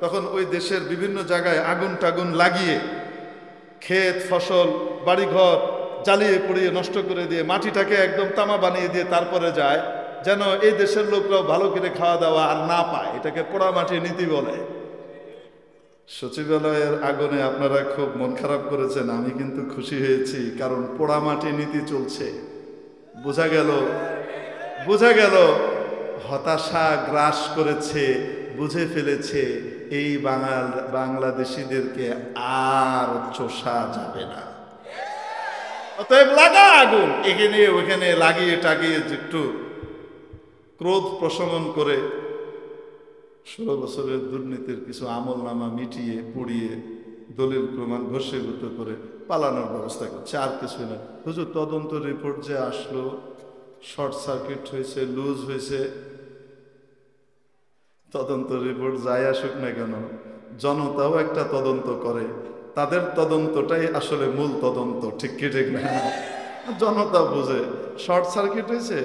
তখন ওই দেশের বিভিন্ন জায়গায় আগুন টাগুন লাগিয়ে ক্ষেত ফসল বাড়িঘর জ্বালিয়ে পুড়িয়ে নষ্ট করে দিয়ে মাটিটাকে একদম তামা বানিয়ে দিয়ে তারপরে যায়, যেন এই দেশের লোকরাও ভালো করে খাওয়া দাওয়া আর না পায়। এটাকে পোড়ামাটির নীতি বলে। সচিবালয়ের আগুনে আপনারা খুব মন খারাপ করেছেন, আমি কিন্তু খুশি হয়েছি, কারণ পোড়ামাটির নীতি চলছে। বোঝা গেল হতাশা গ্রাস করেছে, বুঝে ফেলেছে এই বাংলাদেশিদেরকে আর চোষা যাবে না। অতএব লাগা আগুন, এখানে ওখানে লাগিয়ে টাগিয়ে একটু ক্রোধ প্রশমন করে 16 বছরের দুর্নীতির কিছু আমল নামা মিটিয়ে পুড়িয়ে দলিল প্রমাণ ঘষীভূত করে পালানোর ব্যবস্থা করছে, আর কিছু না। হুজুর, তদন্ত রিপোর্ট যে আসলো, শর্ট সার্কিট হয়েছে, লুজ হয়েছে, তদন্ত রিপোর্ট যাই আসুক না কেন, জনতাও একটা তদন্ত করে, তাদের তদন্তটাই আসলে মূল তদন্ত, ঠিক কি ঠিক না? জনতা বুঝে শর্ট সার্কিট হয়েছে,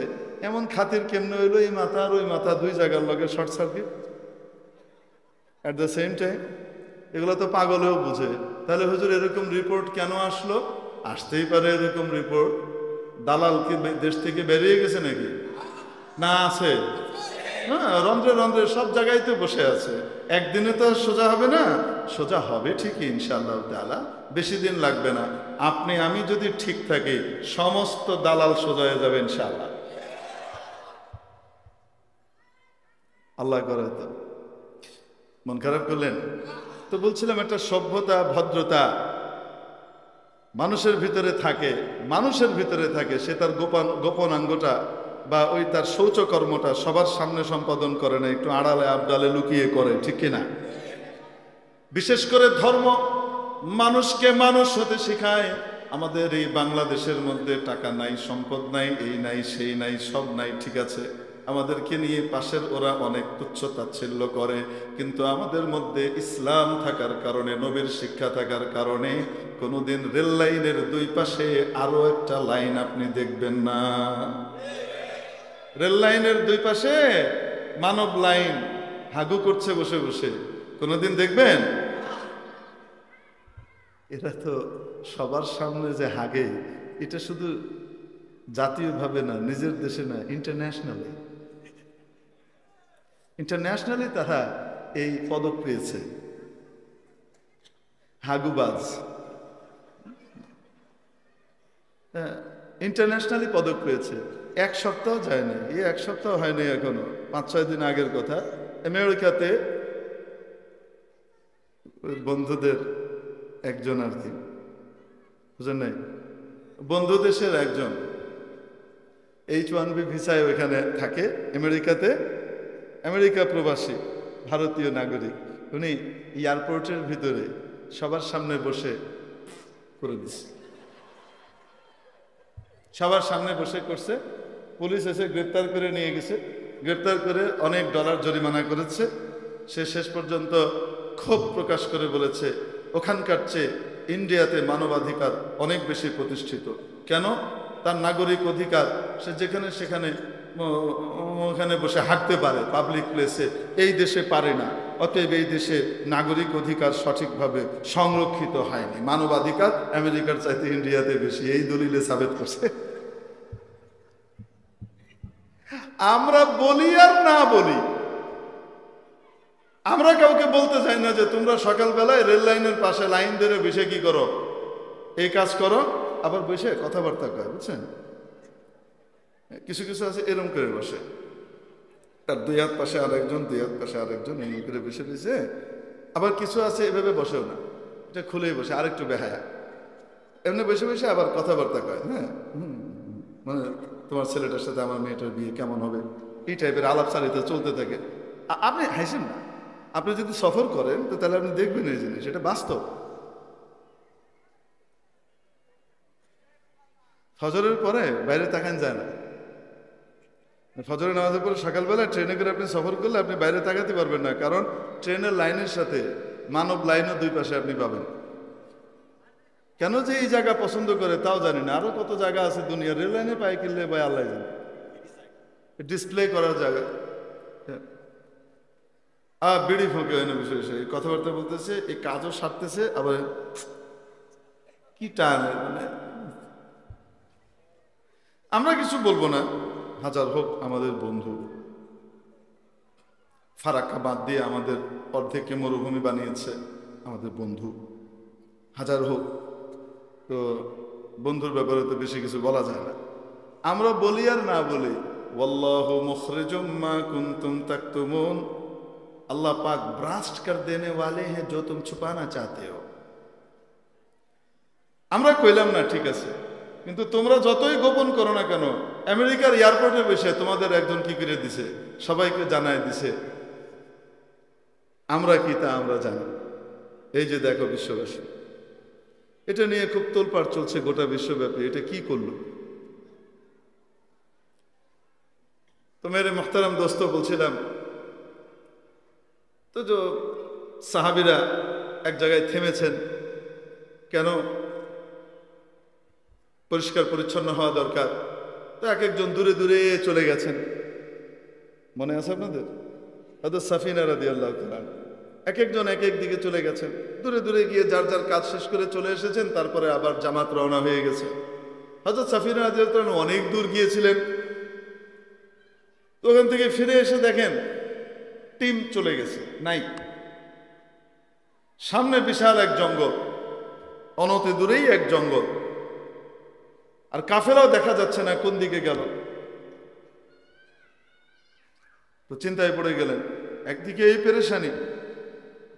এমন খাতির কেমনে হইলো, এই মাথা আর ওই মাথা 2 জায়গার লগে short circuit at the same time, এগুলো তো পাগলেও বুঝে। তাহলে হুজুর এরকম রিপোর্ট কেন আসলো? আসতেই পারে এরকম রিপোর্ট। দালাল কি দেশ থেকে বেরিয়ে গেছে নাকি? না, আছে। হ্যাঁ, রন্ধ্রে রন্ধ্রে সব জায়গায় তো বসে আছে। একদিনে তো সোজা হবে না, সোজা হবে ঠিকই ইনশাআল্লাহ তাআলা, বেশি দিন লাগবে না। আপনি আমি যদি ঠিক থাকি, সমস্ত দালাল সোজা হয়ে যাবে ইনশাআল্লাহ। আল্লাহ করে। তো মন খারাপ করলেন? তো বলছিলাম, একটা সভ্যতা ভদ্রতা মানুষের ভিতরে থাকে, সে তার গোপন অঙ্গটা বা ওই তার শৌচকর্মটা সবার সামনে সম্পাদন করে না, একটু আড়ালে আবডালে লুকিয়ে করে, ঠিক কিনা? বিশেষ করে ধর্ম মানুষকে মানুষ হতে শেখায়। আমাদের এই বাংলাদেশের মধ্যে টাকা নাই, সম্পদ নাই, এই নাই সেই নাই, সব নাই, ঠিক আছে, আমাদেরকে নিয়ে পাশের ওরা অনেক তুচ্ছ তাচ্ছিল্য করে, কিন্তু আমাদের মধ্যে ইসলাম থাকার কারণে, নবীর শিক্ষা থাকার কারণে কোনোদিন রেল লাইনের দুই পাশে আরো একটা লাইন আপনি দেখবেন না। রেল লাইনের দুই পাশে মানব লাইন হাগু করছে বসে বসে, কোনোদিন দেখবেন? এরা তো সবার সামনে যে হাগে, এটা শুধু জাতীয়ভাবে না, নিজের দেশে না, ইন্টারন্যাশনালি তারা এই পদক পেয়েছে, হাগুবাজ। ইন্টারন্যাশনালি পদক পেয়েছে। এক সপ্তাহ যায়নি, এই এক সপ্তাহ হয়নি এখনো, 5-6 দিন আগের কথা। আমেরিকাতে বন্ধুদের একজন আর কি, বুঝলেন নাই, বন্ধু দেশের একজন H1B ভিসায় ওইখানে থাকে আমেরিকাতে, আমেরিকা প্রবাসী ভারতীয় নাগরিক। উনি এয়ারপোর্টের ভিতরে সবার সামনে বসে করে দিচ্ছে, সবার সামনে বসে করছে। পুলিশ এসে গ্রেপ্তার করে নিয়ে গেছে, গ্রেপ্তার করে অনেক ডলার জরিমানা করেছে। সে শেষ পর্যন্ত ক্ষোভ প্রকাশ করে বলেছে ওখানকার চেয়ে ইন্ডিয়াতে মানবাধিকার অনেক বেশি প্রতিষ্ঠিত। কেন? তার নাগরিক অধিকার, সে যেখানে সেখানে ওখানে বসে হাঁটতে পারে পাবলিক প্লেসে, এই দেশে পারে না। অতএব এই দেশে নাগরিক অধিকার সঠিকভাবে সংরক্ষিত হয়নি, মানবাধিকার আমেরিকার চাইতে ইন্ডিয়াতে বেশি, এই দলিলে সাবেত করছে। আমরা বলি আর না বলি, আমরা কাউকে বলতে চাই না যে তোমরা সকালবেলায় রেল লাইনের পাশে লাইন ধরে বসে কি করো, এই কাজ করো, আবার বসে কথাবার্তা কয়, বুঝছেন? কিছু কিছু আছে এরম করে বসে, তার দুই হাত পাশে আরেকজন, দুই হাত পাশে আরেকজন, এমনি করে বসে রয়েছে। আবার কিছু আছে এভাবে বসেও না, এটা খুলেই বসে, আরেকটু বেহায়া, এমনি বসে বসে আবার কথাবার্তা কয়। হ্যাঁ, মানে তোমার ছেলেটার সাথে আমার মেয়েটার বিয়ে কেমন হবে, এই টাইপের আলাপচারিতা চলতে থাকে। আপনি হাসেন না, আপনি যদি সফর করেন তো তাহলে আপনি দেখবেন এই জিনিস, এটা বাস্তব। ফজরের পরে বাইরে তাকান যায় না, ফজরের নামাজের পরে সকালবেলা ট্রেনে করে আপনি সফর করলে আপনি বাইরে তাকাতে পারবেন না, কারণ ট্রেনের লাইনের সাথে মানব লাইনও দুই পাশে আপনি পাবেন। কেন যে এই জায়গা পছন্দ করে তাও জানি না, আরো কত জায়গা আছে দুনিয়া, রেল লাইনে পায়ে কিনলে ভাই আল্লাহ জানে, ডিসপ্লে করার জায়গা। বিড়ি ফোঁকে হয় না বিষয়, কথাবার্তা বলতেছে, এই কাজও সারতেছে, আবার কি টান। মানে আমরা কিছু বলবো না, হাজার হোক আমাদের বন্ধু, ফারাক্কা বাদ দিয়ে আমাদের অর্ধেককে মরুভূমি বানিয়েছে আমাদের বন্ধু, হাজার হোক, তো বন্ধুর ব্যাপারে তো বেশি কিছু বলা যায় না। আমরা বলি আর না বলি, ওয়াল্লাহু মুখরিজুম মা কুনতুম তাকতুমুন, अल्लाह पाक ब्रास्ट कर देने वाले हैं जो तुम छुपाना चाहते हो। আমরা কইলাম না ঠিক আছে, কিন্তু তোমরা যতই গোপন করো না কেন, আমেরিকার এয়ারপোর্টে বসে তোমাদের একজন কি করে দিছে, সবাইকে জানায় দিছে, আমরা কি তা আমরা জানি। এই যে দেখো বিশ্ববাসী, এটা নিয়ে খুব তোলপাড় চলছে গোটা বিশ্বব্যাপী, এটা কি করলো। তো মেরে মুহতারাম দোস্ত, বলছিলাম তো যে সাহাবীরা এক জায়গায় থেমেছেন, কেন? পরিষ্কার পরিচ্ছন্ন হওয়া দরকার। তো এক একজন দূরে দূরে চলে গেছেন, মনে আছে আপনাদের? হযরত সাফিনা রাদিয়াল্লাহু তাআলা এক একজন এক এক দিকে চলে গেছেন, দূরে দূরে গিয়ে যার যার কাজ শেষ করে চলে এসেছেন। তারপরে আবার জামাত রওনা হয়ে গেছে। হযরত সাফিনা রাদিয়াল্লাহু তাআলা অনেক দূর গিয়েছিলেন, তো ওখান থেকে ফিরে এসে দেখেন টিম চলে গেছে, নাই। সামনে বিশাল এক জঙ্গল, অনতি দূরেই এক জঙ্গল, আর কাফেলাও দেখা যাচ্ছে না কোন দিকে গেল। তো চিন্তায় পড়ে গেলেন, একদিকে এই পেরেশানি,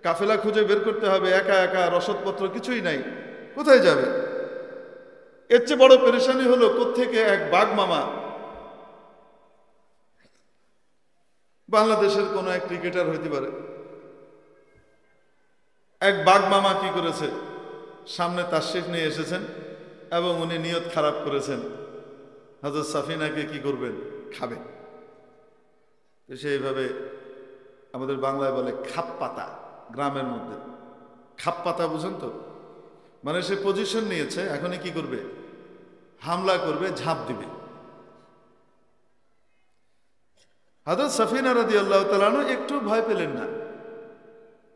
কাফেলা খুঁজে বের করতে হবে, একা একা রসদপত্র কিছুই নাই, কোথায় যাবে? এর চেয়ে বড় পেরেশানি হলো কোত্থেকে এক বাঘ মামা বাংলাদেশের কোন এক ক্রিকেটার হইতে পারে। এক বাঘ মামা কি করেছে, সামনে তাশরিফ নিয়ে এসেছেন এবং উনি নিয়ত খারাপ করেছেন হযরত সাফিনাকে কি করবেন, খাবেন। তো সেইভাবে আমাদের বাংলায় বলে খাপ পাতা, গ্রামের মধ্যে খাপ পাতা, বুঝেন তো? মানে সে পজিশন নিয়েছে, এখনই কি করবে, হামলা করবে, ঝাঁপ দিবে। হযরত সাফিনা রাদিয়াল্লাহু তাআলা আনহা একটু ভয় পেলেন না।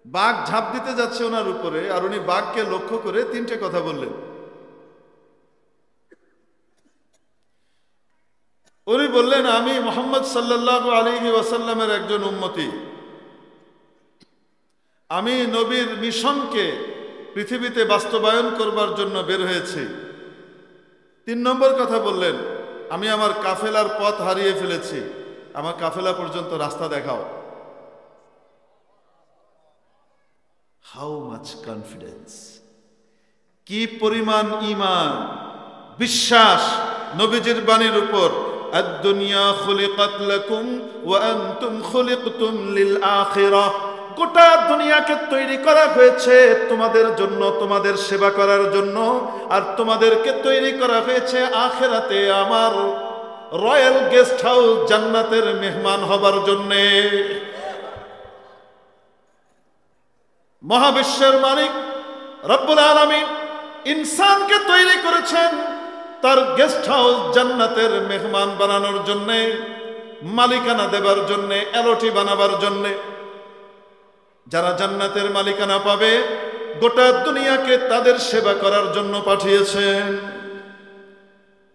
বাঘ ঝাঁপ দিতে যাচ্ছে ওনার উপরে, আর উনি বাঘকে লক্ষ্য করে তিনটে কথা বললেন। উনি বললেন, আমি মুহাম্মদ সাল্লাল্লাহু আলাইহি ওয়াসাল্লামের একজন উম্মতি, আমি নবীর মিশনকে পৃথিবীতে বাস্তবায়ন করবার জন্য বের হয়েছি। 3 নম্বর কথা বললেন, আমি আমার কাফেলার পথ হারিয়ে ফেলেছি, আমার কাফেলা পর্যন্ত রাস্তা দেখাও। হাউ মাচ কনফিডেন্স, কি পরিমাণ ঈমান, বিশ্বাস নবীজির বাণীর উপর। আদ-দুনিয়া খুলিকাত লাকুম ওয়া আনতুম খুলিকতুম লিল আখিরাহ, গোটা দুনিয়াকে তৈরি করা হয়েছে তোমাদের জন্য, তোমাদের সেবা করার জন্য, আর তোমাদেরকে তৈরি করা হয়েছে আখিরাতে আমার রয়্যাল গেস্ট হাউস, জান্নাতের মেহমান হবার জন্যে। মহাবিশ্বের মালিক রব্বুল আলামিন ইনসানকে তৈরি করেছেন তার গেস্ট হাউস, জান্নাতের মেহমান বানানোর জন্যে, মালিকানা দেবার জন্যে, এলটি বানাবার জন্যে। যারা জান্নাতের মালিকানা পাবে, গোটা দুনিয়াকে তাদের সেবা করার জন্য পাঠিয়েছেন।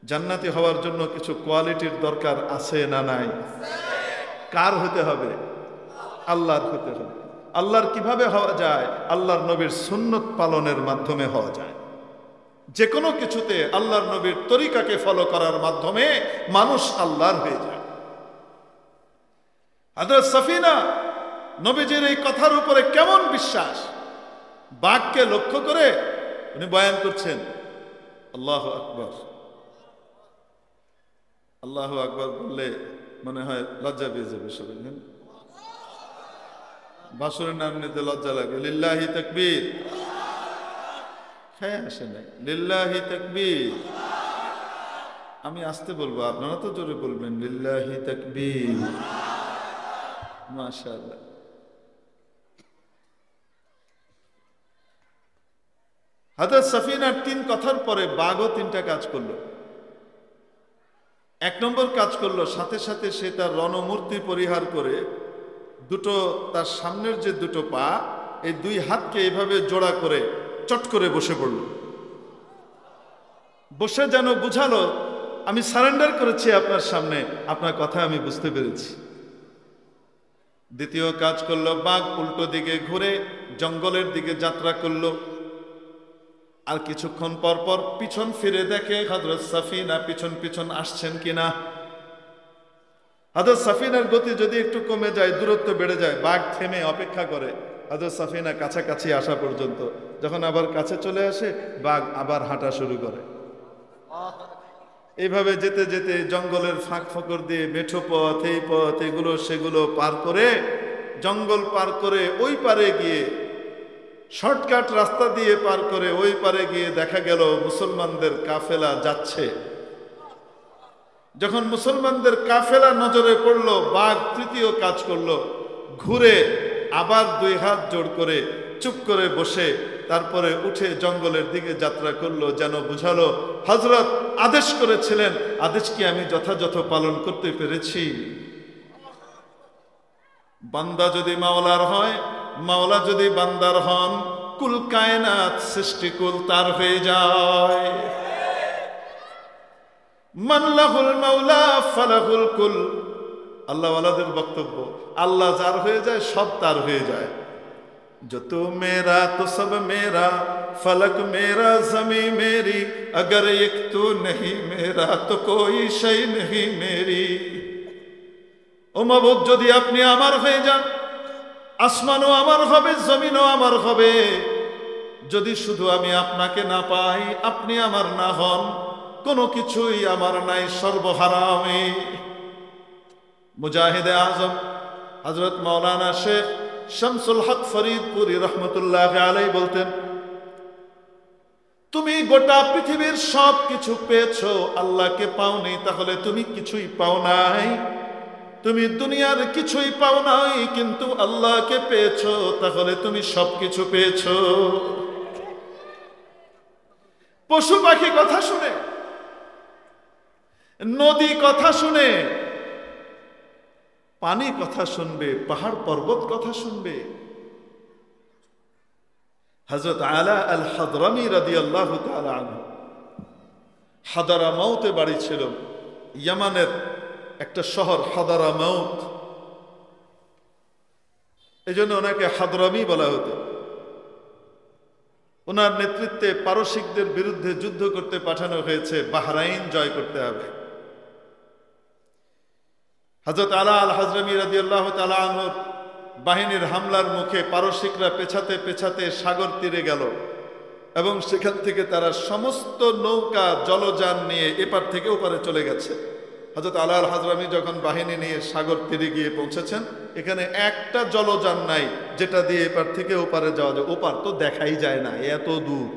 জান্নাতি হওয়ার জন্য কিছু কোয়ালিটির দরকার আছে না নাই? কার হতে হবে? আল্লাহর হতে হবে। আল্লাহর কিভাবে হওয়া যায়? আল্লাহর নবীর সুন্নত পালনের মাধ্যমে হওয়া যায়। যে কোনো কিছুতে আল্লাহর নবীর তরিকাকে ফলো করার মাধ্যমে মানুষ আল্লাহর হয়ে যায়। হযরত সাফিনা নবীজির এই কথার উপরে কেমন বিশ্বাস, বাঘকে লক্ষ্য করে উনি বয়ান করছেন, আল্লাহু আকবার। আল্লাহু আকবার বললে মনে হয় লজ্জা পেয়ে যাবে সবাই। বাসুরের নাম নিতে লজ্জা লাগে। লিল্লাহি তাকবীর, হ্যাঁ আসে নাই, লিল্লাহি তাকবীর। আমি আস্তে বলবো, আপনারা তো জোরে বলবেন, লিল্লাহি তাকবীর। মাশাআল্লাহ। হযরত সাফিনার 3 কথার পরে বাঘও 3টা কাজ করলো। 1 নম্বর কাজ করলো, সাথে সাথে সে তার রণমূর্তি পরিহার করে দুটো, তার সামনের যে দুটো পা, এই 2 হাতকে এভাবে জোড়া করে চট করে বসে পড়ল। বসে যেন বুঝালো, আমি সারেন্ডার করেছি আপনার সামনে, আপনার কথা আমি বুঝতে পেরেছি। দ্বিতীয় কাজ করলো, বাঘ উল্টো দিকে ঘুরে জঙ্গলের দিকে যাত্রা করলো। আর কিছুক্ষণ পর পর পিছন ফিরে দেখে হযরত সাফিনা পিছন পিছন আসছেন কিনা। হযরত সাফিনার গতি যদি একটু কমে যায়, দূরত্ব বেড়ে যায়, বাঘ থেমে অপেক্ষা করে হযরত সাফিনা কাছাকাছি আসা পর্যন্ত। যখন আবার কাছে চলে আসে, বাঘ আবার হাঁটা শুরু করে। এইভাবে যেতে যেতে জঙ্গলের ফাঁক ফোকর দিয়ে, মেঠো পথ, এই পথ, এগুলো সেগুলো পার করে, জঙ্গল পার করে ওই পারে গিয়ে, শর্টকাট রাস্তা দিয়ে পার করে ওই পারে গিয়ে দেখা গেল মুসলমানদের কাফেলা যাচ্ছে। যখন মুসলমানদের কাফেলা নজরে পড়লো, বাঘ তৃতীয় কাজ করলো, ঘুরে আবার 2 হাত জোড় করে চুপ করে বসে তারপরে উঠে জঙ্গলের দিকে যাত্রা করলো, যেন বুঝালো হযরত আদেশ করেছিলেন, আদেশ কি আমি যথাযথ পালন করতে পেরেছি। বান্দা যদি মাওলার হয়, মাওলা যদি বান্দার হন, কুল কায়নাত সৃষ্টিকুল তার হয়ে যায়। মান লাহুল মাওলা ফালাহুল কুল। আল্লাহ ওয়ালাদের বক্তব্য, আল্লাহ যার হয়ে যায় সব তার হয়ে যায়। जो तू मेरा तो सब मेरा, फलक मेरा जमी मेरी, अगर एक तू नहीं मेरा तो कोई शै नहीं मेरी। ও মাবুদ, যদি আপনি আমার হয়ে যান, আসমানও আমার হবে, জমিনও আমার হবে। যদি শুধু আমি আপনাকে না পাই, আপনি আমার না হন, কোনো কিছুই আমার নাই, সর্বহারা আমি। মুজাহিদে আজম হযরত মাওলানা শেখ শামসুল হক ফরিদপুরি রহমতুল্লাহ আলাইহি বলতেন, তুমি গোটা পৃথিবীর সব কিছু পেয়েছো, আল্লাহকে পাওনি, তাহলে তুমি কিছুই পাও নাই। তুমি দুনিয়ার কিছুই পাও নাই, কিন্তু আল্লাহকে পেয়েছো, তাহলে তুমি সবকিছু পেয়েছো। পশু পাখি কথা শুনে, নদী কথা শুনে, পানি কথা শুনবে, পাহাড় পর্বত কথা শুনবে। হযরত আলা আল হাদরামি রাদিয়াল্লাহু তাআলা আনহু হাদারামাউতে বাড়ি ছিল, ইয়ামানের একটা শহর হাদারামাউত, এজন্য ওনাকে হাদরামি বলা হতো। ওনার নেতৃত্বে পারসিকদের বিরুদ্ধে যুদ্ধ করতে পাঠানো হয়েছে, বাহরাইন জয় করতে হবে। হযরত আলা আল হাজরামি রাদিয়াল্লাহু তাআলা আনহুর বাহিনীর হামলার মুখে পারসিকরা পেছাতে পেছাতে সাগর তীরে গেল এবং সেখান থেকে তারা সমস্ত নৌকা জলযান নিয়ে এপার থেকে ওপারে চলে গেছে। হযরত আলা আল হাজরামি যখন বাহিনী নিয়ে সাগর তীরে গিয়ে পৌঁছেছেন, এখানে একটা জলযান নাই যেটা দিয়ে এপার থেকে ওপারে যাওয়া যায়। ওপার তো দেখাই যায় না, এত দূর।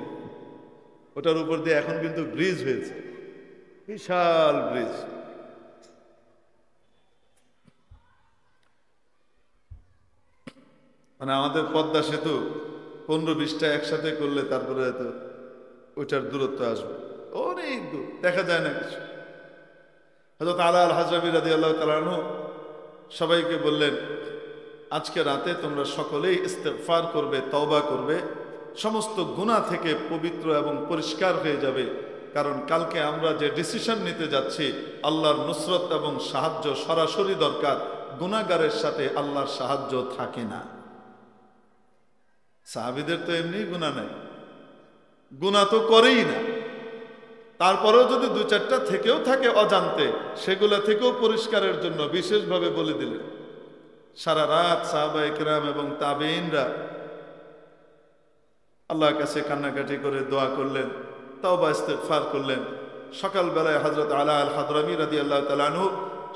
ওটার উপর দিয়ে এখন কিন্তু ব্রিজ হয়েছে, বিশাল ব্রিজ। মানে আমাদের পদ্মা সেতু 15-20টা একসাথে করলে তারপরে তো ওইটার দূরত্ব আসবে, অনেক দূর, দেখা যায় না কিছু। হযরত আলা আল হাজরামি রাদিয়াল্লাহু তাআলা আনহু সবাইকে বললেন, আজকে রাতে তোমরা সকলেই ইস্তেগফার করবে, তওবা করবে, সমস্ত গুনাহ থেকে পবিত্র এবং পরিষ্কার হয়ে যাবে। কারণ কালকে আমরা যে ডিসিশন নিতে যাচ্ছি, আল্লাহর নুসরত এবং সাহায্য সরাসরি দরকার, গুনাহগারের সাথে আল্লাহর সাহায্য থাকে না। সাহাবীদের তো এমনি গুনাহ নাই, গুনাহ তো করেই না, তারপরেও যদি 2-4টা থেকেও থাকে অজান্তে, সেগুলা থেকেও পরিষ্কারের জন্য বিশেষভাবে বলে দিলেন। সারা রাত সাহাবায়ে কেরাম এবং তাবেঈনরা আল্লাহর কাছে কান্নাকাটি করে দোয়া করলেন, তওবা ইস্তেগফার করলেন। সকালবেলায় হযরত আলা আল হাদরামি রাদিয়াল্লাহু তাআলা আনহু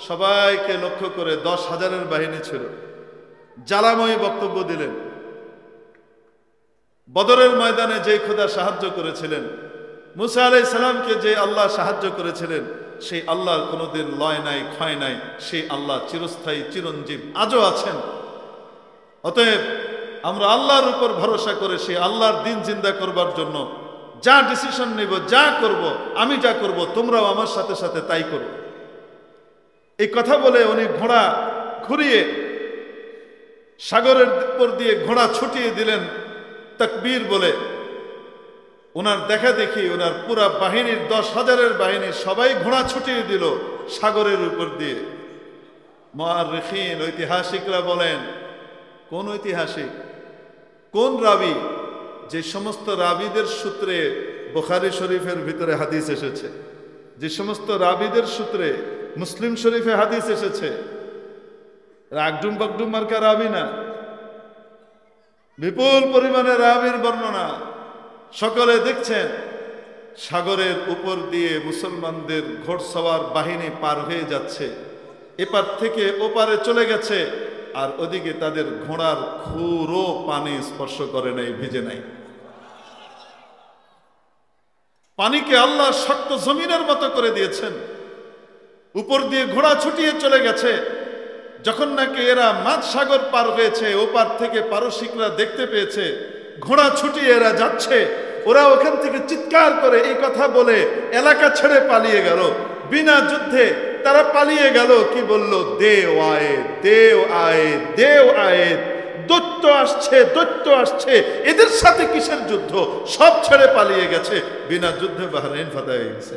সবাইকে লক্ষ্য করে 10,000-এর বাহিনী ছিল, জ্বালাময়ী বক্তব্য দিলেন। বদরের ময়দানে যে খোদা সাহায্য করেছিলেন, মুসা আলাইহিস সালামকে যে আল্লাহ সাহায্য করেছিলেন, সেই আল্লাহর কোনোদিন লয় নাই, ক্ষয় নাই। সেই আল্লাহ চিরস্থায়ী, চিরঞ্জীব, আজও আছেন। অতএব আমরা আল্লাহর উপর ভরসা করে সেই আল্লাহর দিন জিন্দা করবার জন্য যা ডিসিশন নেব, যা করব, আমি যা করব, তোমরাও আমার সাথে সাথে তাই করো। এই কথা বলে উনি ঘোড়া ঘুরিয়ে সাগরের উপর দিয়ে ঘোড়া ছুটিয়ে দিলেন তাকবীর বলে। ওনার দেখা দেখি ওনার পুরা বাহিনীর 10,000-এর বাহিনী সবাই ঘোড়া ছুটিয়ে দিল সাগরের উপর দিয়ে। মুআররিখিন, ঐতিহাসিকরা বলেন, কোন ঐতিহাসিক, কোন রাবি, যে সমস্ত রাবিদের সূত্রে বুখারী শরীফের ভিতরে হাদিস এসেছে, যে সমস্ত রাবিদের সূত্রে মুসলিম শরীফে হাদিস এসেছে, রাগডুম বাগডুম মার্কা রাবি না, বিপুল পরিমাণে রাবির বর্ণনা। সকলে দেখছেন সাগরের উপর দিয়ে মুসলমানদের ঘোড়সওয়ার বাহিনী পার হয়ে যাচ্ছে, এপার থেকে ওপারে চলে গেছে, আর ওদিকে তাদের ঘোড়ার খুরও পানি স্পর্শ করে নাই, ভিজে নাই। পানিকে আল্লাহ শক্ত জমিনের মতো করে দিয়েছেন, উপর দিয়ে ঘোড়া ছুটিয়ে চলে গেছে। যখন নাকি এরা মাঝ সাগর পার হয়েছে, ওপার থেকে পারসিকরা দেখতে পেয়েছে ঘোড়া ছুটিয়ে এরা যাচ্ছে, ওরা ওখান থেকে চিৎকার করে এই কথা বলে এলাকা ছেড়ে পালিয়ে গেল। বিনা যুদ্ধে তারা পালিয়ে গেল। কি বলল? দেও আয়ে, দেও আয়ে, দেও আয়ে, দৈত্য আসছে, দৈত্য আসছে, এদের সাথে কিসের যুদ্ধ? সব ছেড়ে পালিয়ে গেছে। বিনা যুদ্ধে বাহরাইন ফাতহ হয়ে গেছে।